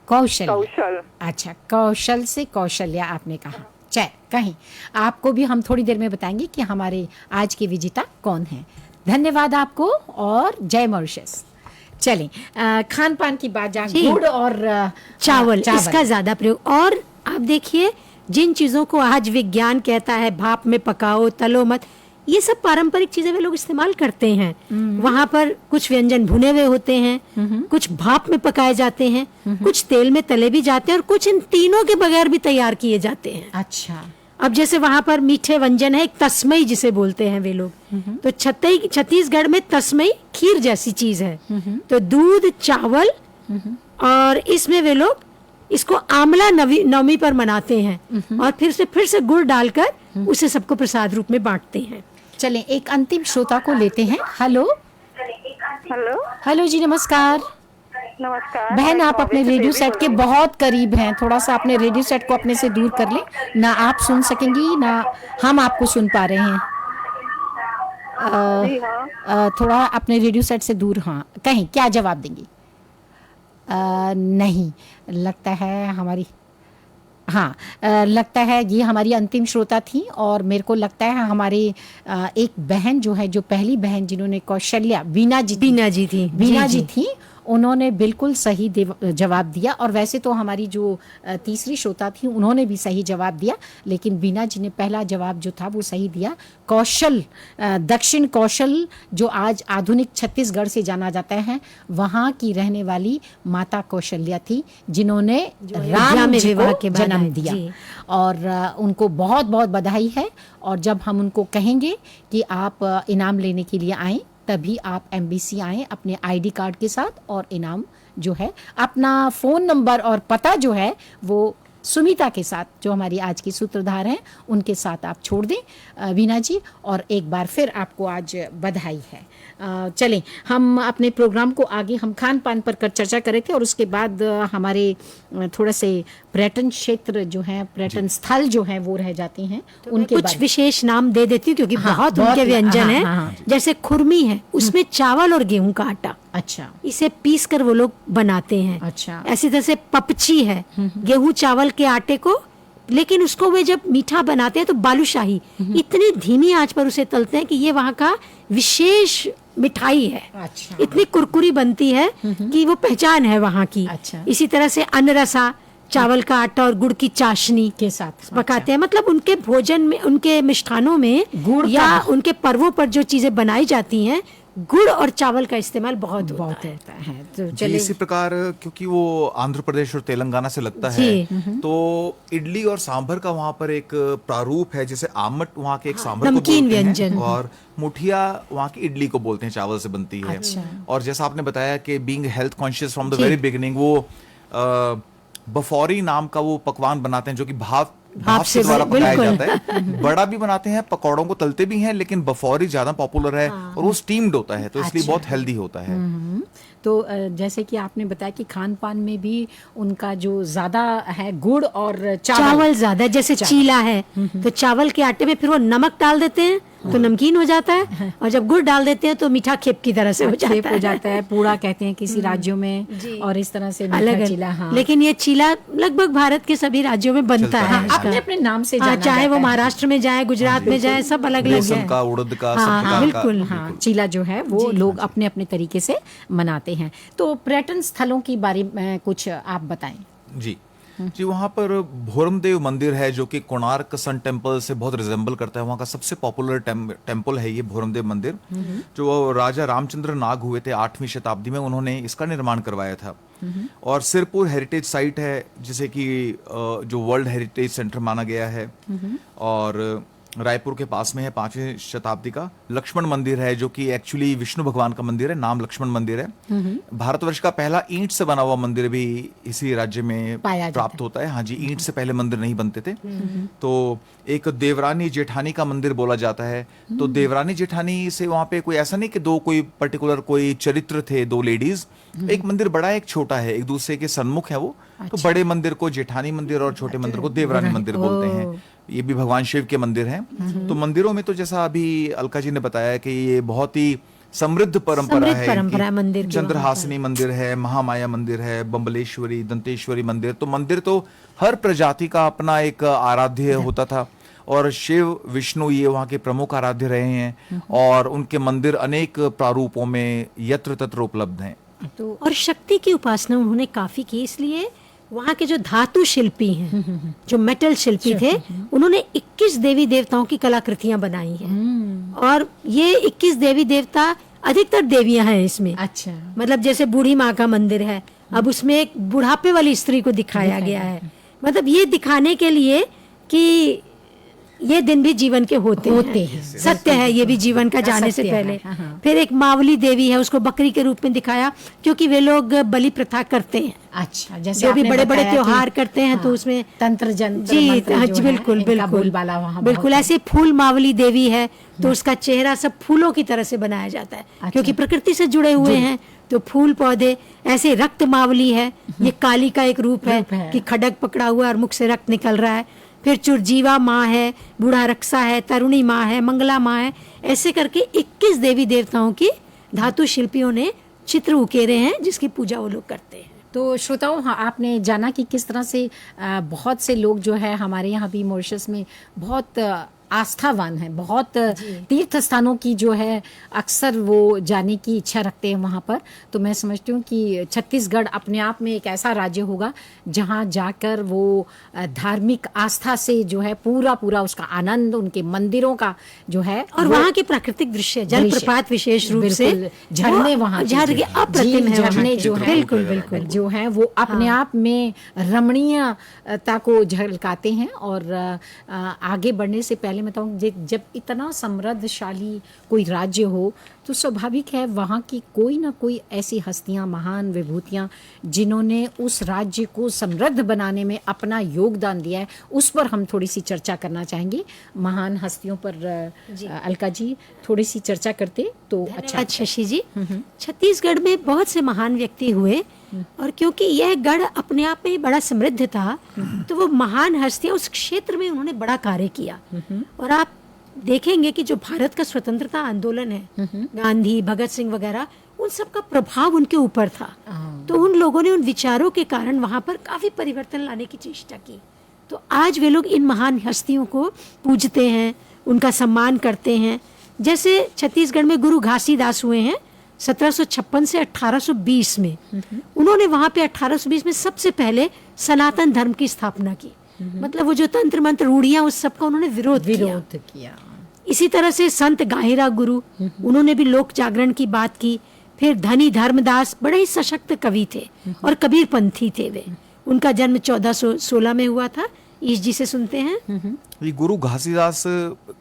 कौशल। अच्छा, कौशल से कौशल्या आपने कहा। चल कहीं आपको भी हम थोड़ी देर में बताएंगे कि हमारे आज के विजेता कौन है। धन्यवाद आपको और जय मॉरिशस। चलें, खान पान की बात, जहाँ गुड़ और चावल इसका ज्यादा प्रयोग। और आप देखिए जिन चीजों को आज विज्ञान कहता है भाप में पकाओ, तलो मत, ये सब पारंपरिक चीजें वे लोग इस्तेमाल करते हैं। वहाँ पर कुछ व्यंजन भुने हुए होते हैं, कुछ भाप में पकाए जाते हैं, कुछ तेल में तले भी जाते हैं और कुछ इन तीनों के बगैर भी तैयार किए जाते हैं। अच्छा। अब जैसे वहां पर मीठे व्यंजन है, एक तस्मई जिसे बोलते हैं वे लोग, तो छत्तीसगढ़ में तस्मई खीर जैसी चीज है। तो दूध, चावल, और इसमें वे लोग इसको आंवला नवमी पर मनाते हैं और फिर से गुड़ डालकर उसे सबको प्रसाद रूप में बांटते हैं। चलें एक अंतिम श्रोता को लेते हैं। हेलो हेलो हेलो जी, नमस्कार। नमस्कार बहन, आप अपने रेडियो सेट के बहुत करीब हैं, थोड़ा सा अपने रेडियो सेट को अपने से दूर कर लें, ना आप सुन सकेंगी ना हम आपको सुन पा रहे हैं। जी हाँ। थोड़ा अपने रेडियो सेट से दूर। हाँ, कहीं क्या जवाब देंगी? नहीं, लगता है हमारी, हाँ, लगता है ये हमारी अंतिम श्रोता थी। और मेरे को लगता है हमारे एक बहन जो है, जो पहली बहन जिन्होंने कौशल्या, बीना जी थी, उन्होंने बिल्कुल सही जवाब दिया। और वैसे तो हमारी जो तीसरी श्रोता थी उन्होंने भी सही जवाब दिया, लेकिन बीना जी ने पहला जवाब जो था वो सही दिया। कौशल, दक्षिण कौशल, जो आज आधुनिक छत्तीसगढ़ से जाना जाता है, वहाँ की रहने वाली माता कौशल्या थी, जिन्होंने राम जी को जन्म दिया। और उनको बहुत बहुत बधाई है। और जब हम उनको कहेंगे कि आप इनाम लेने के लिए आएँ, तभी आप एमबीसी आएँ अपने आईडी कार्ड के साथ, और इनाम जो है, अपना फ़ोन नंबर और पता जो है वो सुमिता के साथ, जो हमारी आज की सूत्रधार हैं, उनके साथ आप छोड़ दें वीना जी। और एक बार फिर आपको आज बधाई है। चलें हम अपने प्रोग्राम को आगे, हम खान पान पर चर्चा कर रहे थे, और उसके बाद हमारे थोड़ा से पर्यटन क्षेत्र जो है, पर्यटन स्थल जो है वो रह जाते हैं, तो उनके कुछ विशेष नाम दे देती हूँ क्योंकि बहुत उनके व्यंजन हैं। जैसे खुरमी है, उसमें चावल और गेहूं का आटा, अच्छा, इसे पीस कर वो लोग बनाते हैं। अच्छा। ऐसी तरह से पपची है, गेहूं चावल के आटे को, लेकिन उसको वे जब मीठा बनाते हैं तो बालूशाही इतनी धीमी आंच पर उसे तलते हैं कि ये वहाँ का विशेष मिठाई है। अच्छा। इतनी कुरकुरी बनती है कि वो पहचान है वहाँ की। अच्छा। इसी तरह से अनरसा, चावल का आटा और गुड़ की चाशनी के साथ पकाते हैं। मतलब उनके भोजन में, उनके मिष्ठानों में गुड़ या उनके पर्वों पर जो चीजें बनाई जाती हैं, गुड़ और चावल का इस्तेमाल बहुत होता है। तो जी, चलिए, इसी प्रकार क्योंकि वो आंध्र प्रदेश और तेलंगाना से लगता है, तो इडली और सांभर का वहाँ पर एक प्रारूप है, जैसे आमट वहाँ के एक सांभर को नमकीन बोलते हैं, व्यंजन। और मुठिया वहाँ की इडली को बोलते हैं, चावल से बनती है। और जैसा आपने बताया कि being health conscious from the very beginning, वो बफौरी नाम का वो पकवान बनाते हैं, जो कि भाप से द्वारा पकाया जाता है। बड़ा भी बनाते हैं, पकौड़ों को तलते भी हैं, लेकिन बफौरी ज्यादा पॉपुलर है और वो स्टीम्ड होता है, तो इसलिए बहुत हेल्दी होता है। तो जैसे कि आपने बताया कि खान पान में भी उनका जो ज्यादा है गुड़ और चावल ज्यादा, जैसे चीला है तो चावल के आटे में फिर वो नमक डाल देते हैं तो नमकीन हो जाता है, और जब गुड़ डाल देते हैं तो मीठा खेप की तरह से हो जाता है। पूड़ा कहते हैं किसी राज्यों में, और इस तरह से अलग चीला। हाँ। लेकिन ये चीला लगभग भारत के सभी राज्यों में बनता है। अपने अपने नाम से जाना चाहे वो जाता है। महाराष्ट्र में जाए, गुजरात में जाए, सब अलग अलग बेसन है। का, उड़द का, सब हाँ, प्रकार का। बिल्कुल। हाँ, चीला जो है वो लोग अपने अपने तरीके से मनाते हैं। तो पर्यटन स्थलों की बारे में कुछ आप बताएं। जी, वहाँ पर भोरमदेव मंदिर है, जो कि कोणार्क सन टेम्पल से बहुत रिजेंबल करता है। वहाँ का सबसे पॉपुलर टेम्पल है ये भोरमदेव मंदिर, जो राजा रामचंद्र नाग हुए थे 8वीं शताब्दी में, उन्होंने इसका निर्माण करवाया था। और सिरपुर हेरिटेज साइट है, जिसे कि जो वर्ल्ड हेरिटेज सेंटर माना गया है। और रायपुर के पास में है 5वीं शताब्दी का लक्ष्मण मंदिर है, जो कि एक्चुअली विष्णु भगवान का मंदिर है, नाम लक्ष्मण मंदिर है। भारतवर्ष का पहला ईंट से बना हुआ मंदिर भी इसी राज्य में प्राप्त होता है। हाँ जी, ईंट से पहले मंदिर नहीं बनते थे। तो एक देवरानी जेठानी का मंदिर बोला जाता है। तो देवरानी जेठानी से वहाँ पे कोई ऐसा नहीं कि दो कोई पर्टिकुलर कोई चरित्र थे, दो लेडीज, एक मंदिर बड़ा है, एक छोटा है, एक दूसरे के सन्मुख है वो। तो बड़े मंदिर को जेठानी मंदिर और छोटे मंदिर को देवरानी मंदिर बोलते हैं। ये भी भगवान शिव के मंदिर हैं। तो मंदिरों में तो जैसा अभी अलका जी ने बताया कि ये बहुत ही समृद्ध परंपरा है। मंदिर चंद्रहासिनी मंदिर है, महामाया मंदिर है, बम्बलेश्वरी, दंतेश्वरी मंदिर। तो मंदिर तो हर प्रजाति का अपना एक आराध्य होता था, और शिव विष्णु ये वहाँ के प्रमुख आराध्य रहे हैं, और उनके मंदिर अनेक प्रारूपों में यत्र तत्र उपलब्ध हैं। तो और शक्ति की उपासना उन्होंने काफी की, इसलिए वहाँ के जो धातु शिल्पी हैं, जो मेटल शिल्पी थे, उन्होंने 21 देवी देवताओं की कलाकृतियां बनाई हैं। और ये 21 देवी देवता, अधिकतर देवियां हैं इसमें। अच्छा। मतलब जैसे बूढ़ी माँ का मंदिर है, अब उसमें एक बुढ़ापे वाली स्त्री को दिखाया गया है। मतलब ये दिखाने के लिए कि ये दिन भी जीवन के होते हैं। सत्य है ये भी जीवन का जाने से पहले। फिर एक मावली देवी है, उसको बकरी के रूप में दिखाया क्योंकि वे लोग बलि प्रथा करते हैं। अच्छा, जैसे जो भी आपने बड़े बड़े बताया त्योहार कि करते हैं तो उसमें तंत्र जंत्र जी मंत्र हाँ जो जी, है, बिल्कुल इनका बिल्कुल बोलबाला वहाँ बिल्कुल। बहुत ऐसे फूल मावली देवी है तो उसका चेहरा सब फूलों की तरह से बनाया जाता है क्योंकि प्रकृति से जुड़े हुए हैं, तो फूल पौधे। ऐसे रक्त मावली है, ये काली का एक रूप है कि खड्ग पकड़ा हुआ और मुख से रक्त निकल रहा है। फिर चुरजीवा माँ है, बूढ़ा रक्षा है, तरुणी माँ है, मंगला माँ है। ऐसे करके 21 देवी देवताओं की धातु शिल्पियों ने चित्र उकेरे हैं जिसकी पूजा वो लोग करते हैं। तो श्रोताओं, हाँ, आपने जाना कि किस तरह से बहुत से लोग जो है हमारे यहाँ भी मॉरिशस में बहुत आस्थावान है, बहुत तीर्थ स्थानों की जो है अक्सर वो जाने की इच्छा रखते हैं वहाँ पर। तो मैं समझती हूँ कि छत्तीसगढ़ अपने आप में एक ऐसा राज्य होगा जहाँ जाकर वो धार्मिक आस्था से जो है पूरा पूरा उसका आनंद, उनके मंदिरों का जो है, और वहाँ के प्राकृतिक दृश्य, जलप्रपात विशेष रूप से, झरने वहाँ झरने अप्रतिम है, झरने जो है बिल्कुल बिल्कुल जो है वो अपने आप में रमणीयता को झलकाते हैं। और आगे बढ़ने से पहले मैं बताऊँ, जब इतना समृद्धशाली कोई राज्य हो तो स्वाभाविक है वहाँ की कोई ना कोई ऐसी हस्तियाँ, महान विभूतियाँ जिन्होंने उस राज्य को समृद्ध बनाने में अपना योगदान दिया है, उस पर हम थोड़ी सी चर्चा करना चाहेंगे। महान हस्तियों पर अलका जी थोड़ी सी चर्चा करते तो अच्छा। शशि जी, छत्तीसगढ़ में बहुत से महान व्यक्ति हुए और क्योंकि यह गढ़ अपने आप में बड़ा समृद्ध था तो वो महान हस्तियां उस क्षेत्र में उन्होंने बड़ा कार्य किया। और आप देखेंगे कि जो भारत का स्वतंत्रता आंदोलन है, गांधी, भगत सिंह वगैरह, उन सब का प्रभाव उनके ऊपर था। तो उन लोगों ने उन विचारों के कारण वहां पर काफी परिवर्तन लाने की चेष्टा की। तो आज वे लोग इन महान हस्तियों को पूजते हैं, उनका सम्मान करते हैं। जैसे छत्तीसगढ़ में गुरु घासीदास हुए हैं 1756 से 1820 में। उन्होंने वहां पे 1820 में सबसे पहले सनातन धर्म की स्थापना की। मतलब वो जो तंत्र मंत्र रूढ़ियां, उस सब का उन्होंने विरोध किया। इसी तरह से संत गाहिरा गुरु, उन्होंने भी लोक जागरण की बात की। फिर धनी धर्मदास बड़े ही सशक्त कवि थे और कबीर पंथी थे वे। उनका जन्म 1416 में हुआ था। ईश जी से सुनते हैं। ये गुरु घासीदास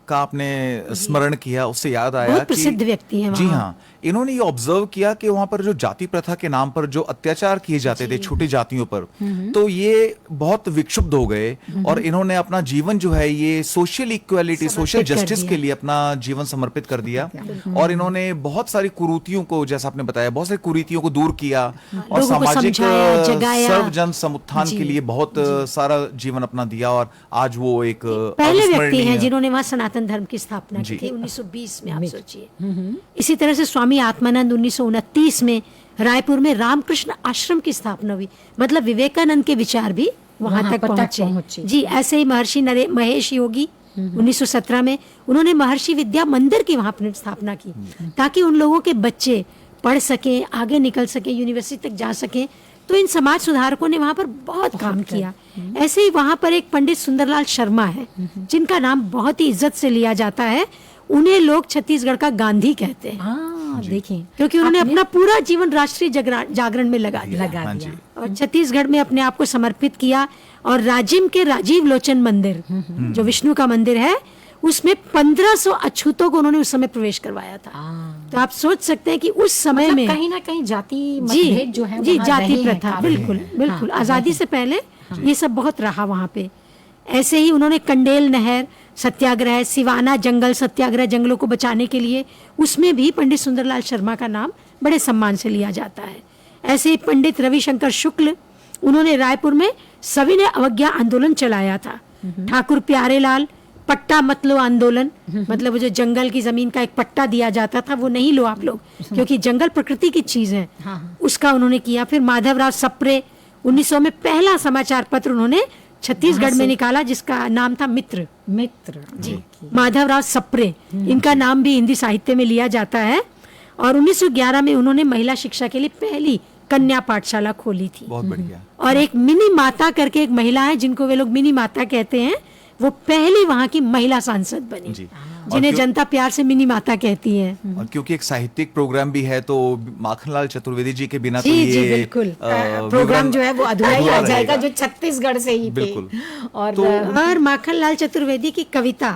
का आपने स्मरण किया, उससे याद आया बहुत प्रसिद्ध व्यक्ति हैं जी वहाँ। हाँ, इन्होंने ये ऑब्जर्व किया कि वहाँ पर जो जाति प्रथा के नाम पर जो अत्याचार किए जाते थे छोटी जातियों पर, तो ये बहुत विक्षुब्ध हो गए और इन्होंने अपना जीवन जो है ये सोशल इक्वालिटी, सोशल जस्टिस के लिए अपना जीवन समर्पित कर दिया। और इन्होंने बहुत सारी कुरीतियों को, जैसा आपने बताया, बहुत सारी कुरीतियों को दूर किया और लोगों को सामाजिक समझाया, जगाया। सर्व जन समुत्थान के लिए बहुत सारा जीवन अपना दिया। और आज वो एक पहले व्यक्ति अविस्मरणीय हैं जिन्होंने वहां सनातन धर्म की स्थापना की थी 1920 में, आप सोचिए। इसी तरह से स्वामी आत्मानंद 1929 में रायपुर में रामकृष्ण आश्रम की स्थापना हुई। मतलब विवेकानंद के विचार भी वहां तक पहुंचे। जी, ऐसे ही महर्षि महेश योगी 1917 में उन्होंने महर्षि विद्या मंदिर की वहां पर स्थापना की ताकि उन लोगों के बच्चे पढ़ सके, आगे निकल सके, यूनिवर्सिटी तक जा सके। तो इन समाज सुधारकों ने वहां पर बहुत काम किया। ऐसे ही वहां पर एक पंडित सुंदरलाल शर्मा है जिनका नाम बहुत ही इज्जत से लिया जाता है। उन्हें लोग छत्तीसगढ़ का गांधी कहते हैं। देखें, क्योंकि उन्होंने अपना पूरा जीवन राष्ट्रीय जागरण में लगा दिया और छत्तीसगढ़ में अपने आप को समर्पित किया। और राजिम के राजीव लोचन मंदिर, जो विष्णु का मंदिर है, उसमें 1500 अछूतों को उन्होंने उस समय प्रवेश करवाया था। तो आप सोच सकते हैं कि उस समय में कहीं ना कहीं जाति मतभेद जो है, जाति प्रथा, बिल्कुल आजादी से पहले ये सब बहुत रहा वहाँ पे। ऐसे ही उन्होंने कंडेल नहर सत्याग्रह, सिवाना जंगल सत्याग्रह, जंगलों को बचाने के लिए, उसमें भी पंडित सुंदरलाल शर्मा का नाम बड़े सम्मान से लिया जाता है। ऐसे ही पंडित रविशंकर शुक्ल, उन्होंने रायपुर में सविनय अवज्ञा आंदोलन चलाया था। ठाकुर प्यारेलाल पट्टा मत लो आंदोलन, मतलब वो जो जंगल की जमीन का एक पट्टा दिया जाता था वो नहीं लो आप लोग, क्योंकि जंगल प्रकृति की चीज है, उसका उन्होंने किया। फिर माधवराव सप्रे 1900 में पहला समाचार पत्र उन्होंने छत्तीसगढ़ में निकाला जिसका नाम था मित्र जी, माधवराव सप्रे। इनका नाम भी हिंदी साहित्य में लिया जाता है। और 1911 में उन्होंने महिला शिक्षा के लिए पहली कन्या पाठशाला खोली थी। बहुत बढ़िया। और एक मिनी माता करके एक महिला है जिनको वे लोग मिनी माता कहते हैं, वो पहली वहाँ की महिला सांसद बनी। जिन्हें जनता प्यार से मिनी माता कहती है। और क्योंकि एक साहित्यिक प्रोग्राम भी है तो माखनलाल चतुर्वेदी जी के बिना तो जी जी ये बिल्कुल प्रोग्राम जो है वो अधूरा ही रह जाएगा, जो छत्तीसगढ़ से ही थे। बिल्कुल। और माखनलाल चतुर्वेदी की कविता,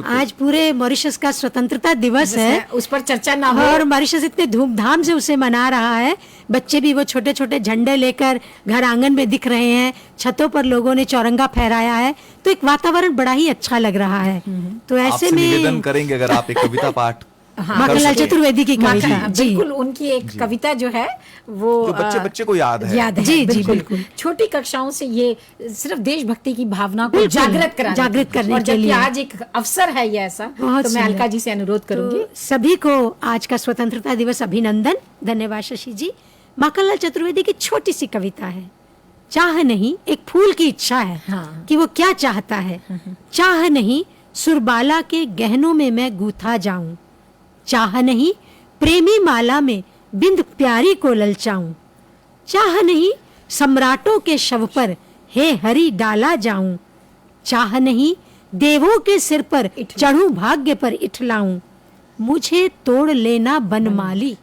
आज पूरे मॉरिशस का स्वतंत्रता दिवस है, उस पर चर्चा ना हो। और मॉरिशस इतने धूमधाम से उसे मना रहा है, बच्चे भी वो छोटे छोटे झंडे लेकर घर आंगन में दिख रहे हैं, छतों पर लोगों ने चौरंगा फहराया है, तो एक वातावरण बड़ा ही अच्छा लग रहा है। तो ऐसे आपसे में निवेदन करेंगे अगर आप एक कविता पाठ माखनलाल चतुर्वेदी की कविता, जी बिल्कुल, उनकी एक कविता जो है वो जो बच्चे को याद है। याद है। जी, जी, बिल्कुल। बिल्कुल। छोटी कक्षाओं से ये सिर्फ देशभक्ति की भावना को जागृत करने और के लिए लिए। आज एक अवसर है ये ऐसा, बहुत तो मैं सुंदर। अलका जी से अनुरोध करूंगी। तो सभी को आज का स्वतंत्रता दिवस अभिनंदन। धन्यवाद शशि जी। माखनलाल चतुर्वेदी की छोटी सी कविता है। चाह नहीं, एक फूल की इच्छा है हाँ। कि वो क्या चाहता है। चाह नहीं, सुरबाला के गहनों में मैं गूथा जाऊं। चाह नहीं, प्रेमी माला में बिंद प्यारी को ललचाऊं। चाह नहीं, सम्राटों के शव पर हे हरि डाला जाऊं। चाह नहीं, देवों के सिर पर चढ़ूं भाग्य पर इठलाऊं। मुझे तोड़ लेना बनमाली,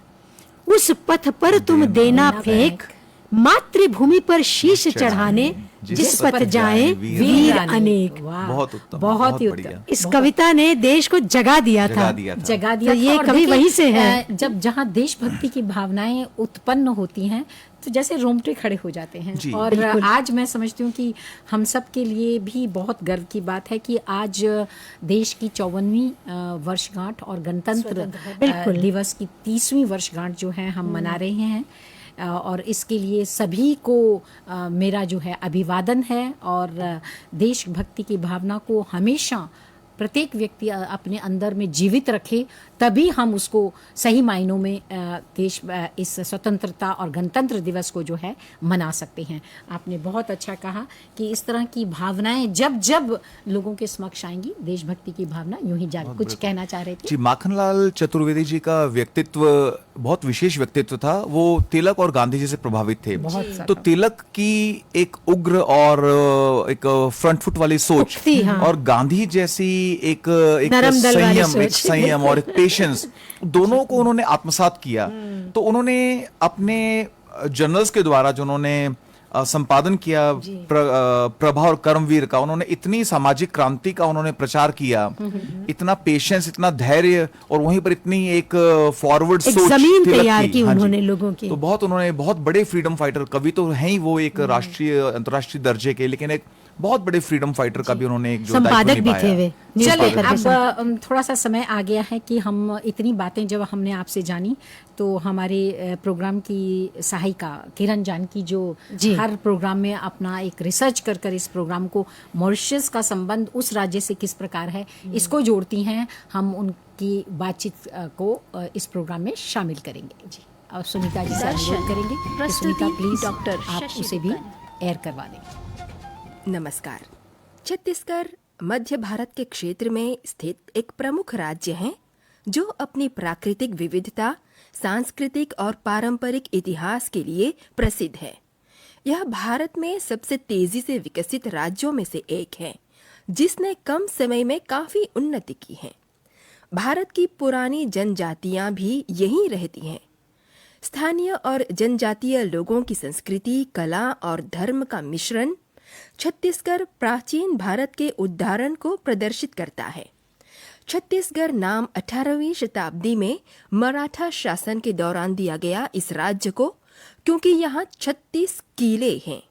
उस पथ पर तुम देना फेंक। मातृभूमि पर शीश चढ़ाने जिस पथ जाए वीर अनेक। बहुत उत्तम, बहुत ही बढ़िया। उत्तम। इस कविता ने देश को जगा दिया था। जगा दिया तो था। ये और कवि देखिए, वहीं से है। जब जहाँ देशभक्ति की भावनाएं उत्पन्न होती हैं तो जैसे रोंगटे खड़े हो जाते हैं। जी। और आज मैं समझती हूँ कि हम सब के लिए भी बहुत गर्व की बात है कि आज देश की 54वीं वर्षगांठ और गणतंत्र दिवस की 30वीं वर्षगांठ जो है हम मना रहे हैं। और इसके लिए सभी को मेरा जो है अभिवादन है। और देशभक्ति की भावना को हमेशा प्रत्येक व्यक्ति अपने अंदर में जीवित रखे, तभी हम उसको सही मायनों में इस स्वतंत्रता और गणतंत्र दिवस को जो है मना सकते हैं। आपने बहुत अच्छा कहा कि इस तरह की भावनाएं जब जब लोगों के समक्ष आएंगी, देशभक्ति की भावना यूं ही जाग। कुछ कहना चाह रहे थे जी। माखनलाल चतुर्वेदी जी का व्यक्तित्व बहुत विशेष व्यक्तित्व था। वो तिलक और गांधी जी से प्रभावित थे। तो तिलक की एक उग्र और एक फ्रंट फुट वाली सोच, हाँ। और गांधी जैसी एक नरम दल वाली संयम और एक पेशेंस, दोनों को उन्होंने आत्मसात किया। तो उन्होंने अपने जर्नल्स के द्वारा जो उन्होंने संपादन किया प्रभा और कर्मवीर का, उन्होंने इतनी सामाजिक क्रांति का उन्होंने प्रचार किया, इतना पेशेंस, इतना धैर्य, और वहीं पर इतनी एक फॉरवर्ड सोच जमीन तिलक तैयार की हाँ जी। उन्होंने लोगों की। तो उन्होंने बहुत बड़े फ्रीडम फाइटर, कवि तो हैं ही वो एक राष्ट्रीय अंतर्राष्ट्रीय दर्जे के, लेकिन एक बहुत बड़े फ्रीडम फाइटर का भी उन्होंने एक जो संपादक भी थे वे। चलिए, अब थोड़ा सा समय आ गया है कि हम इतनी बातें जब हमने आपसे जानी, तो हमारे प्रोग्राम की सहायिका किरण जानकी जो हर प्रोग्राम में अपना एक रिसर्च कर इस प्रोग्राम को मॉरिशस का संबंध उस राज्य से किस प्रकार है इसको जोड़ती हैं, हम उनकी बातचीत को इस प्रोग्राम में शामिल करेंगे। जी, और सुनीता जी से अनुरोध करेंगे कि सुनीता प्लीज डॉक्टर आप उसे भी एयर करवा दें। नमस्कार। छत्तीसगढ़ मध्य भारत के क्षेत्र में स्थित एक प्रमुख राज्य है जो अपनी प्राकृतिक विविधता, सांस्कृतिक और पारंपरिक इतिहास के लिए प्रसिद्ध है। यह भारत में सबसे तेजी से विकसित राज्यों में से एक है, जिसने कम समय में काफी उन्नति की है। भारत की पुरानी जनजातियां भी यहीं रहती हैं। स्थानीय और जनजातीय लोगों की संस्कृति, कला और धर्म का मिश्रण छत्तीसगढ़ प्राचीन भारत के उदाहरण को प्रदर्शित करता है। छत्तीसगढ़ नाम 18वीं शताब्दी में मराठा शासन के दौरान दिया गया इस राज्य को, क्योंकि यहाँ 36 किले हैं।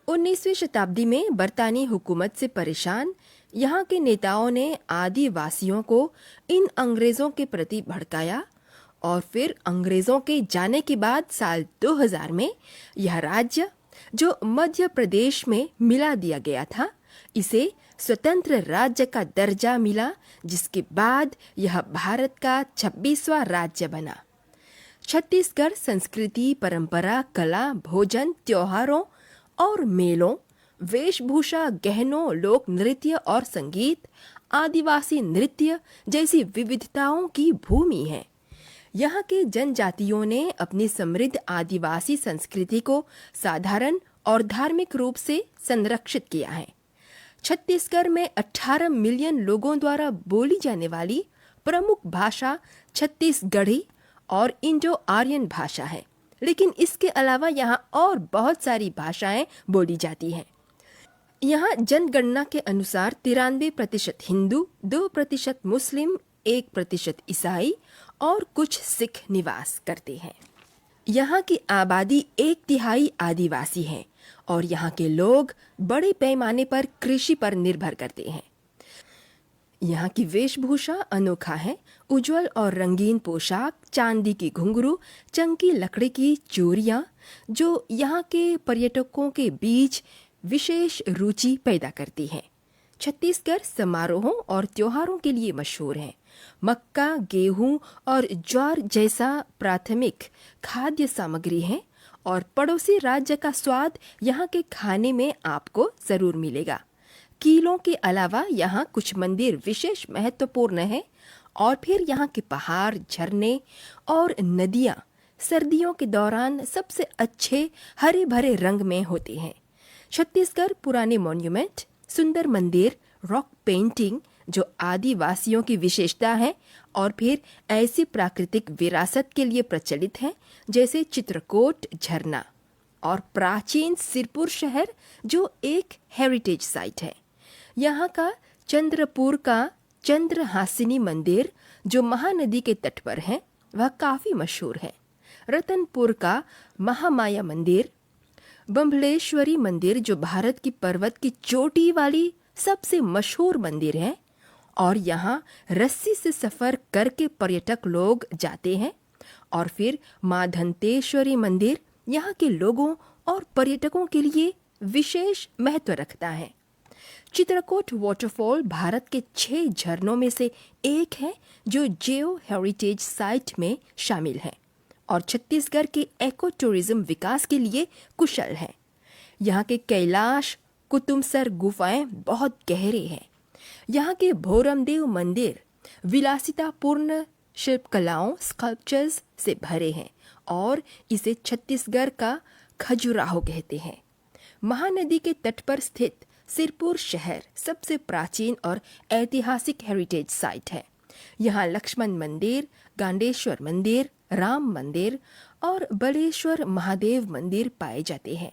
19वीं शताब्दी में बरतानी हुकूमत से परेशान यहाँ के नेताओं ने आदिवासियों को इन अंग्रेजों के प्रति भड़काया, और फिर अंग्रेजों के जाने के बाद साल 2000 में यह राज्य, जो मध्य प्रदेश में मिला दिया गया था, इसे स्वतंत्र राज्य का दर्जा मिला, जिसके बाद यह भारत का 26वां राज्य बना। छत्तीसगढ़ संस्कृति, परंपरा, कला, भोजन, त्योहारों और मेलों, वेशभूषा, गहनों, लोक नृत्य और संगीत, आदिवासी नृत्य जैसी विविधताओं की भूमि है। यहाँ के जनजातियों ने अपनी समृद्ध आदिवासी संस्कृति को साधारण और धार्मिक रूप से संरक्षित किया है। छत्तीसगढ़ में 18 मिलियन लोगों द्वारा बोली जाने वाली प्रमुख भाषा छत्तीसगढ़ी और इंडो आर्यन भाषा है, लेकिन इसके अलावा यहाँ और बहुत सारी भाषाएं बोली जाती हैं। यहाँ जनगणना के अनुसार 93% हिंदू, 2% मुस्लिम, 1% ईसाई और कुछ सिख निवास करते हैं। यहाँ की आबादी 1/3 आदिवासी है और यहाँ के लोग बड़े पैमाने पर कृषि पर निर्भर करते हैं। यहाँ की वेशभूषा अनोखा है। उज्जवल और रंगीन पोशाक, चांदी की घुंघरू, चंकी लकड़ी की चूड़ियाँ, जो यहाँ के पर्यटकों के बीच विशेष रुचि पैदा करती हैं। छत्तीसगढ़ समारोहों और त्योहारों के लिए मशहूर है। मक्का, गेहूं और ज्वार जैसा प्राथमिक खाद्य सामग्री है और पड़ोसी राज्य का स्वाद यहाँ के खाने में आपको जरूर मिलेगा। किलों के अलावा यहाँ कुछ मंदिर विशेष महत्वपूर्ण है और फिर यहाँ के पहाड़, झरने और नदियाँ सर्दियों के दौरान सबसे अच्छे हरे भरे रंग में होते हैं। छत्तीसगढ़ पुराने मॉन्यूमेंट, सुंदर मंदिर, रॉक पेंटिंग जो आदिवासियों की विशेषता है और फिर ऐसी प्राकृतिक विरासत के लिए प्रचलित है जैसे चित्रकोट झरना और प्राचीन सिरपुर शहर जो एक हेरिटेज साइट है। यहाँ का चंद्रपुर का चंद्रहासिनी मंदिर जो महानदी के तट पर है वह काफी मशहूर है। रतनपुर का महामाया मंदिर, बम्बलेश्वरी मंदिर जो भारत की पर्वत की चोटी वाली सबसे मशहूर मंदिर है और यहाँ रस्सी से सफर करके पर्यटक लोग जाते हैं। और फिर माँ धंतेश्वरी मंदिर यहाँ के लोगों और पर्यटकों के लिए विशेष महत्व रखता है। चित्रकोट वाटरफॉल भारत के 6 झरनों में से एक है जो जियो हेरिटेज साइट में शामिल है और छत्तीसगढ़ के एको टूरिज्म विकास के लिए कुशल है। यहाँ के कैलाश कुतुमसर गुफाएं बहुत गहरे हैं। यहाँ के भोरमदेव मंदिर विलासितापूर्ण शिल्पकलाओं स्कल्पचर्स से भरे हैं और इसे छत्तीसगढ़ का खजुराहो कहते हैं। महानदी के तट पर स्थित सिरपुर शहर सबसे प्राचीन और ऐतिहासिक हेरिटेज साइट है। यहाँ लक्ष्मण मंदिर, गांडेश्वर मंदिर, राम मंदिर और बलेश्वर महादेव मंदिर पाए जाते हैं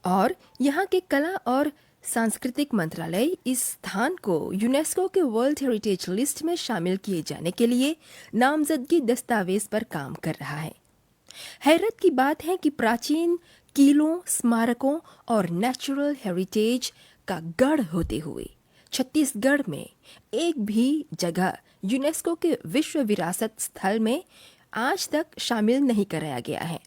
और यहाँ के कला और सांस्कृतिक मंत्रालय इस स्थान को यूनेस्को के वर्ल्ड हेरिटेज लिस्ट में शामिल किए जाने के लिए नामजदगी दस्तावेज पर काम कर रहा है। हैरत की बात है कि प्राचीन किलों, स्मारकों और नेचुरल हेरिटेज का गढ़ होते हुए छत्तीसगढ़ में एक भी जगह यूनेस्को के विश्व विरासत स्थल में आज तक शामिल नहीं कराया गया है।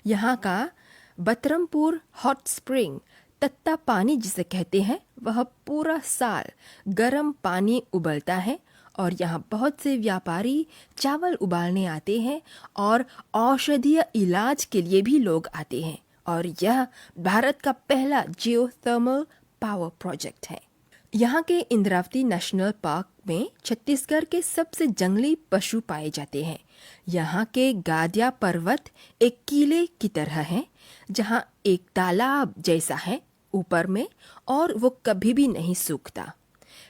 यहाँ का बतरमपुर हॉट स्प्रिंग, तत्ता पानी जिसे कहते हैं, वह पूरा साल गर्म पानी उबलता है और यहाँ बहुत से व्यापारी चावल उबालने आते हैं और औषधीय इलाज के लिए भी लोग आते हैं और यह भारत का पहला जियोथर्मल पावर प्रोजेक्ट है। यहाँ के इंद्रावती नेशनल पार्क में छत्तीसगढ़ के सबसे जंगली पशु पाए जाते हैं। यहाँ के गादिया पर्वत एक किले की तरह है जहाँ एक तालाब जैसा है ऊपर में और वो कभी भी नहीं सूखता।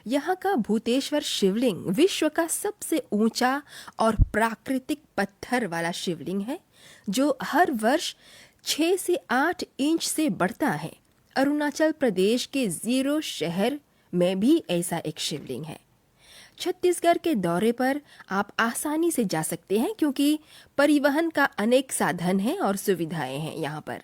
यहाँ का भूतेश्वर शिवलिंग विश्व का सबसे ऊंचा और प्राकृतिक पत्थर वाला शिवलिंग है जो हर वर्ष 6 से 8 इंच से बढ़ता है। अरुणाचल प्रदेश के 0 शहर में भी ऐसा एक शिवलिंग है। छत्तीसगढ़ के दौरे पर आप आसानी से जा सकते हैं क्योंकि परिवहन का अनेक साधन हैं और सुविधाएं हैं। यहाँ पर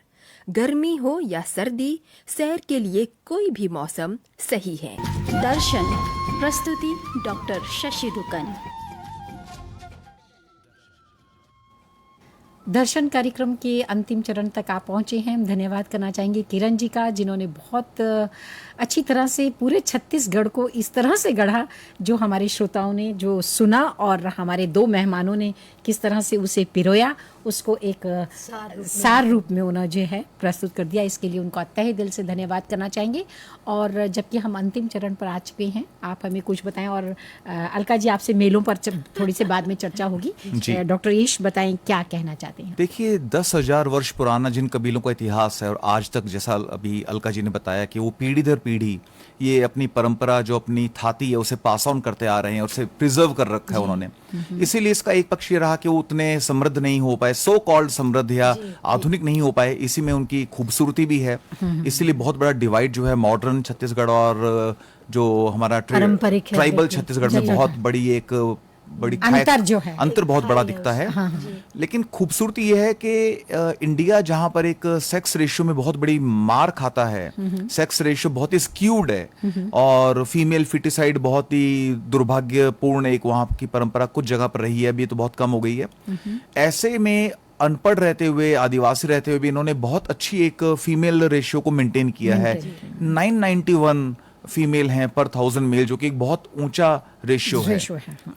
गर्मी हो या सर्दी, सैर के लिए कोई भी मौसम सही है। दर्शन प्रस्तुति डॉक्टर शशि दुकन। दर्शन कार्यक्रम के अंतिम चरण तक आप पहुंचे हैं। हम धन्यवाद करना चाहेंगे किरण जी का जिन्होंने बहुत अच्छी तरह से पूरे छत्तीसगढ़ को इस तरह से गढ़ा जो हमारे श्रोताओं ने जो सुना और हमारे 2 मेहमानों ने किस तरह से उसे पिरोया उसको एक सार रूप में उन्होंने जो है प्रस्तुत कर दिया। इसके लिए उनको तहे दिल से धन्यवाद करना चाहेंगे। और जबकि हम अंतिम चरण पर आ चुके हैं, आप हमें कुछ बताएं। और अलका जी, आपसे मेलों पर थोड़ी सी बाद में चर्चा होगी। डॉक्टर ईश बताएं क्या कहना चाहते हैं। देखिए, 10,000 वर्ष पुराना जिन कबीलों का इतिहास है, और आज तक जैसा अभी अलका जी ने बताया कि वो पीढ़ी दर पीढ़ी ये अपनी परंपरा जो अपनी थाती है उसे पास ऑन करते आ रहे हैं और उसे प्रिजर्व कर रखा है उन्होंने। इसीलिए इसका एक पक्ष ये रहा कि वो उतने समृद्ध नहीं हो पाए, सो कॉल्ड समृद्ध या आधुनिक नहीं हो पाए। इसी में उनकी खूबसूरती भी है। इसीलिए बहुत बड़ा डिवाइड जो है मॉडर्न छत्तीसगढ़ और जो हमारा ट्राइबल छत्तीसगढ़ में बहुत बड़ी एक बड़ी अंतर जो है, अंतर बहुत बड़ा दिखता है। लेकिन खूबसूरती यह है कि इंडिया जहां पर एक सेक्स रेशियो में बहुत बड़ी मार खाता है, सेक्स रेशियो बहुत ही स्क्यूड है और फीमेल फिटिसाइड बहुत ही दुर्भाग्यपूर्ण एक वहां की परंपरा कुछ जगह पर रही है, अभी तो बहुत कम हो गई है। ऐसे में अनपढ़ रहते हुए, आदिवासी रहते हुए भी इन्होंने बहुत अच्छी एक फीमेल रेशियो को मेंटेन किया है। 991 फीमेल हैं पर 1000 मेल, जो कि एक बहुत ऊंचा रेशियो है।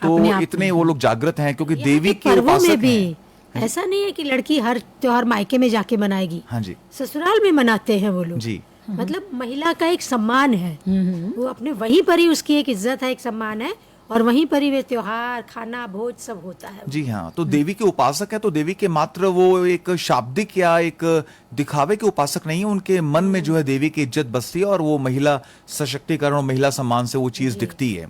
तो इतने वो लोग जागृत हैं क्योंकि देवी के उपासक हैं। ऐसा नहीं है कि लड़की हर त्योहार मायके में जाके मनाएगी। हाँ जी, ससुराल में मनाते हैं वो लोग जी। मतलब महिला का एक सम्मान है, वो अपने वहीं पर ही उसकी एक इज्जत है, एक सम्मान है, और वहीं पर ही वे त्योहार, खाना, भोज सब होता है। जी हाँ, तो देवी के उपासक है, तो देवी के मात्र वो एक शाब्दिक या एक दिखावे के उपासक नहीं है। उनके मन में जो है देवी की इज्जत बसती है और वो महिला सशक्तिकरण और महिला सम्मान से वो चीज दिखती है।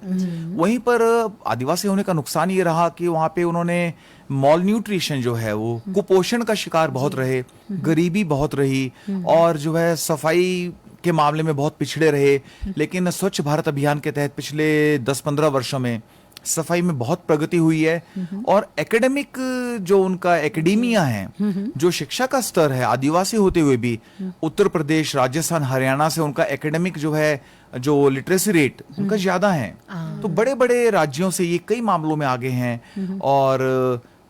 वहीं पर आदिवासी होने का नुकसान ये रहा कि वहां पे उन्होंने मॉल न्यूट्रिशन जो है वो कुपोषण का शिकार बहुत रहे, गरीबी बहुत रही और जो है सफाई के मामले में बहुत पिछड़े रहे। लेकिन स्वच्छ भारत अभियान के तहत पिछले 10-15 वर्षों में सफाई में बहुत प्रगति हुई है और एकेडमिक जो उनका एकेडेमिया है, जो शिक्षा का स्तर है, आदिवासी होते हुए भी उत्तर प्रदेश, राजस्थान, हरियाणा से उनका एकेडमिक जो है, जो लिटरेसी रेट उनका ज्यादा है। तो बड़े बड़े राज्यों से ये कई मामलों में आगे हैं। और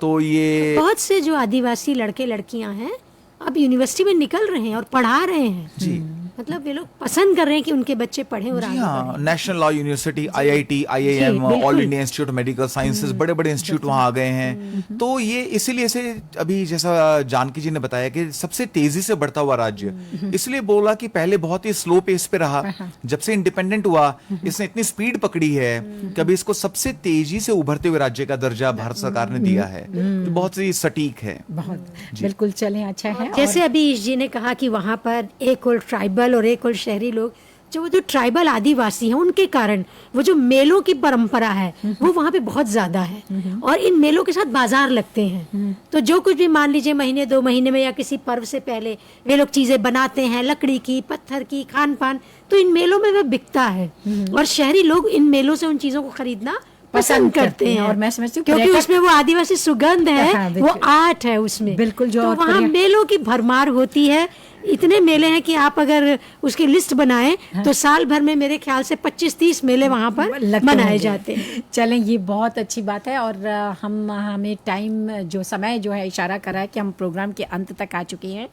तो ये बहुत से जो आदिवासी लड़के लड़कियां हैं अब यूनिवर्सिटी में निकल रहे हैं और पढ़ा रहे हैं। जी, मतलब वे लोग पसंद कर रहे हैं कि उनके बच्चे पढ़े और आगे बढ़ें। National law university, IIT, IIM, all India institute of medical sciences, बड़े बड़े इंस्टीट्यूट वहां आ गए हैं। तो ये इसीलिए से अभी जैसा जानकी जी ने बताया कि सबसे तेजी से बढ़ता हुआ राज्य, इसलिए बोला कि पहले बहुत ही स्लो पेस पे रहा, जब से इंडिपेंडेंट हुआ इसने इतनी स्पीड पकड़ी है कि अभी इसको सबसे तेजी से उभरते हुए राज्य का दर्जा भारत सरकार ने दिया है, जो बहुत ही सटीक है। बहुत बिल्कुल, चलें, अच्छा है। जैसे अभी ईश जी ने कहा कि वहाँ पर एक और ट्राइबल और एक और शहरी लोग, जो ट्राइबल आदिवासी हैं उनके कारण वो जो मेलों की परंपरा है वो वहाँ पे बहुत ज्यादा है और इन मेलों के साथ बाजार लगते हैं। तो जो कुछ भी मान लीजिए महीने 2 महीने में या किसी पर्व से पहले वे लोग चीजें बनाते हैं, लकड़ी की, पत्थर की, खान पान, तो इन मेलों में वह बिकता है और शहरी लोग इन मेलों से उन चीजों को खरीदना पसंद करते हैं। और मैं समझती हूँ क्योंकि उसमें वो आदिवासी सुगंध है, हाँ, वो आर्ट है उसमें। बिल्कुल, जो तो वहाँ मेलों की भरमार होती है। इतने मेले हैं कि आप अगर उसकी लिस्ट बनाएं तो साल भर में मेरे ख्याल से 25-30 मेले वहाँ पर मनाए जाते हैं। चलें, ये बहुत अच्छी बात है। और हमें टाइम जो समय जो है इशारा कर रहा है कि हम प्रोग्राम के अंत तक आ चुके हैं।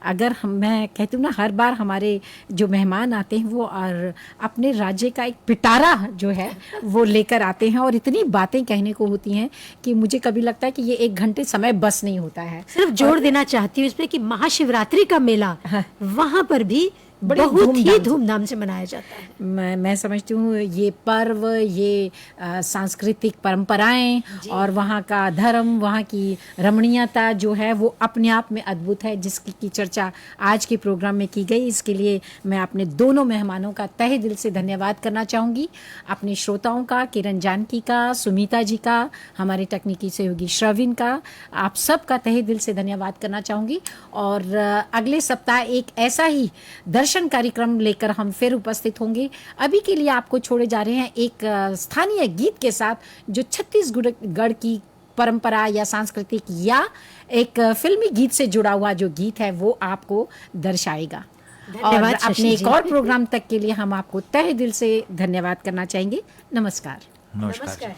अगर मैं कहती हूँ ना, हर बार हमारे जो मेहमान आते हैं वो और अपने राज्य का एक पिटारा जो है वो लेकर आते हैं और इतनी बातें कहने को होती हैं कि मुझे कभी लगता है कि ये 1 घंटे समय बस नहीं होता है। सिर्फ जोड़ देना चाहती हूँ इसमें कि महाशिवरात्रि का मेला वहाँ पर भी बहुत ही धूमधाम से मनाया जाता है। मैं समझती हूँ ये पर्व, ये सांस्कृतिक परंपराएं और वहाँ का धर्म, वहाँ की रमणीयता जो है वो अपने आप में अद्भुत है, जिसकी की चर्चा आज के प्रोग्राम में की गई। इसके लिए मैं अपने दोनों मेहमानों का तहे दिल से धन्यवाद करना चाहूँगी। अपने श्रोताओं का, किरण जानकी का, सुमिता जी का, हमारे तकनीकी सहयोगी श्रविन का, आप सब का तहे दिल से धन्यवाद करना चाहूँगी। और अगले सप्ताह एक ऐसा ही दर्शन कार्यक्रम लेकर हम फिर उपस्थित होंगे। अभी के लिए आपको छोड़े जा रहे हैं एक स्थानीय गीत के साथ, जो छत्तीसगढ़ की परंपरा या सांस्कृतिक या एक फिल्मी गीत से जुड़ा हुआ जो गीत है वो आपको दर्शाएगा। और अपने एक और प्रोग्राम तक के लिए हम आपको तहे दिल से धन्यवाद करना चाहेंगे। नमस्कार। नमस्कार।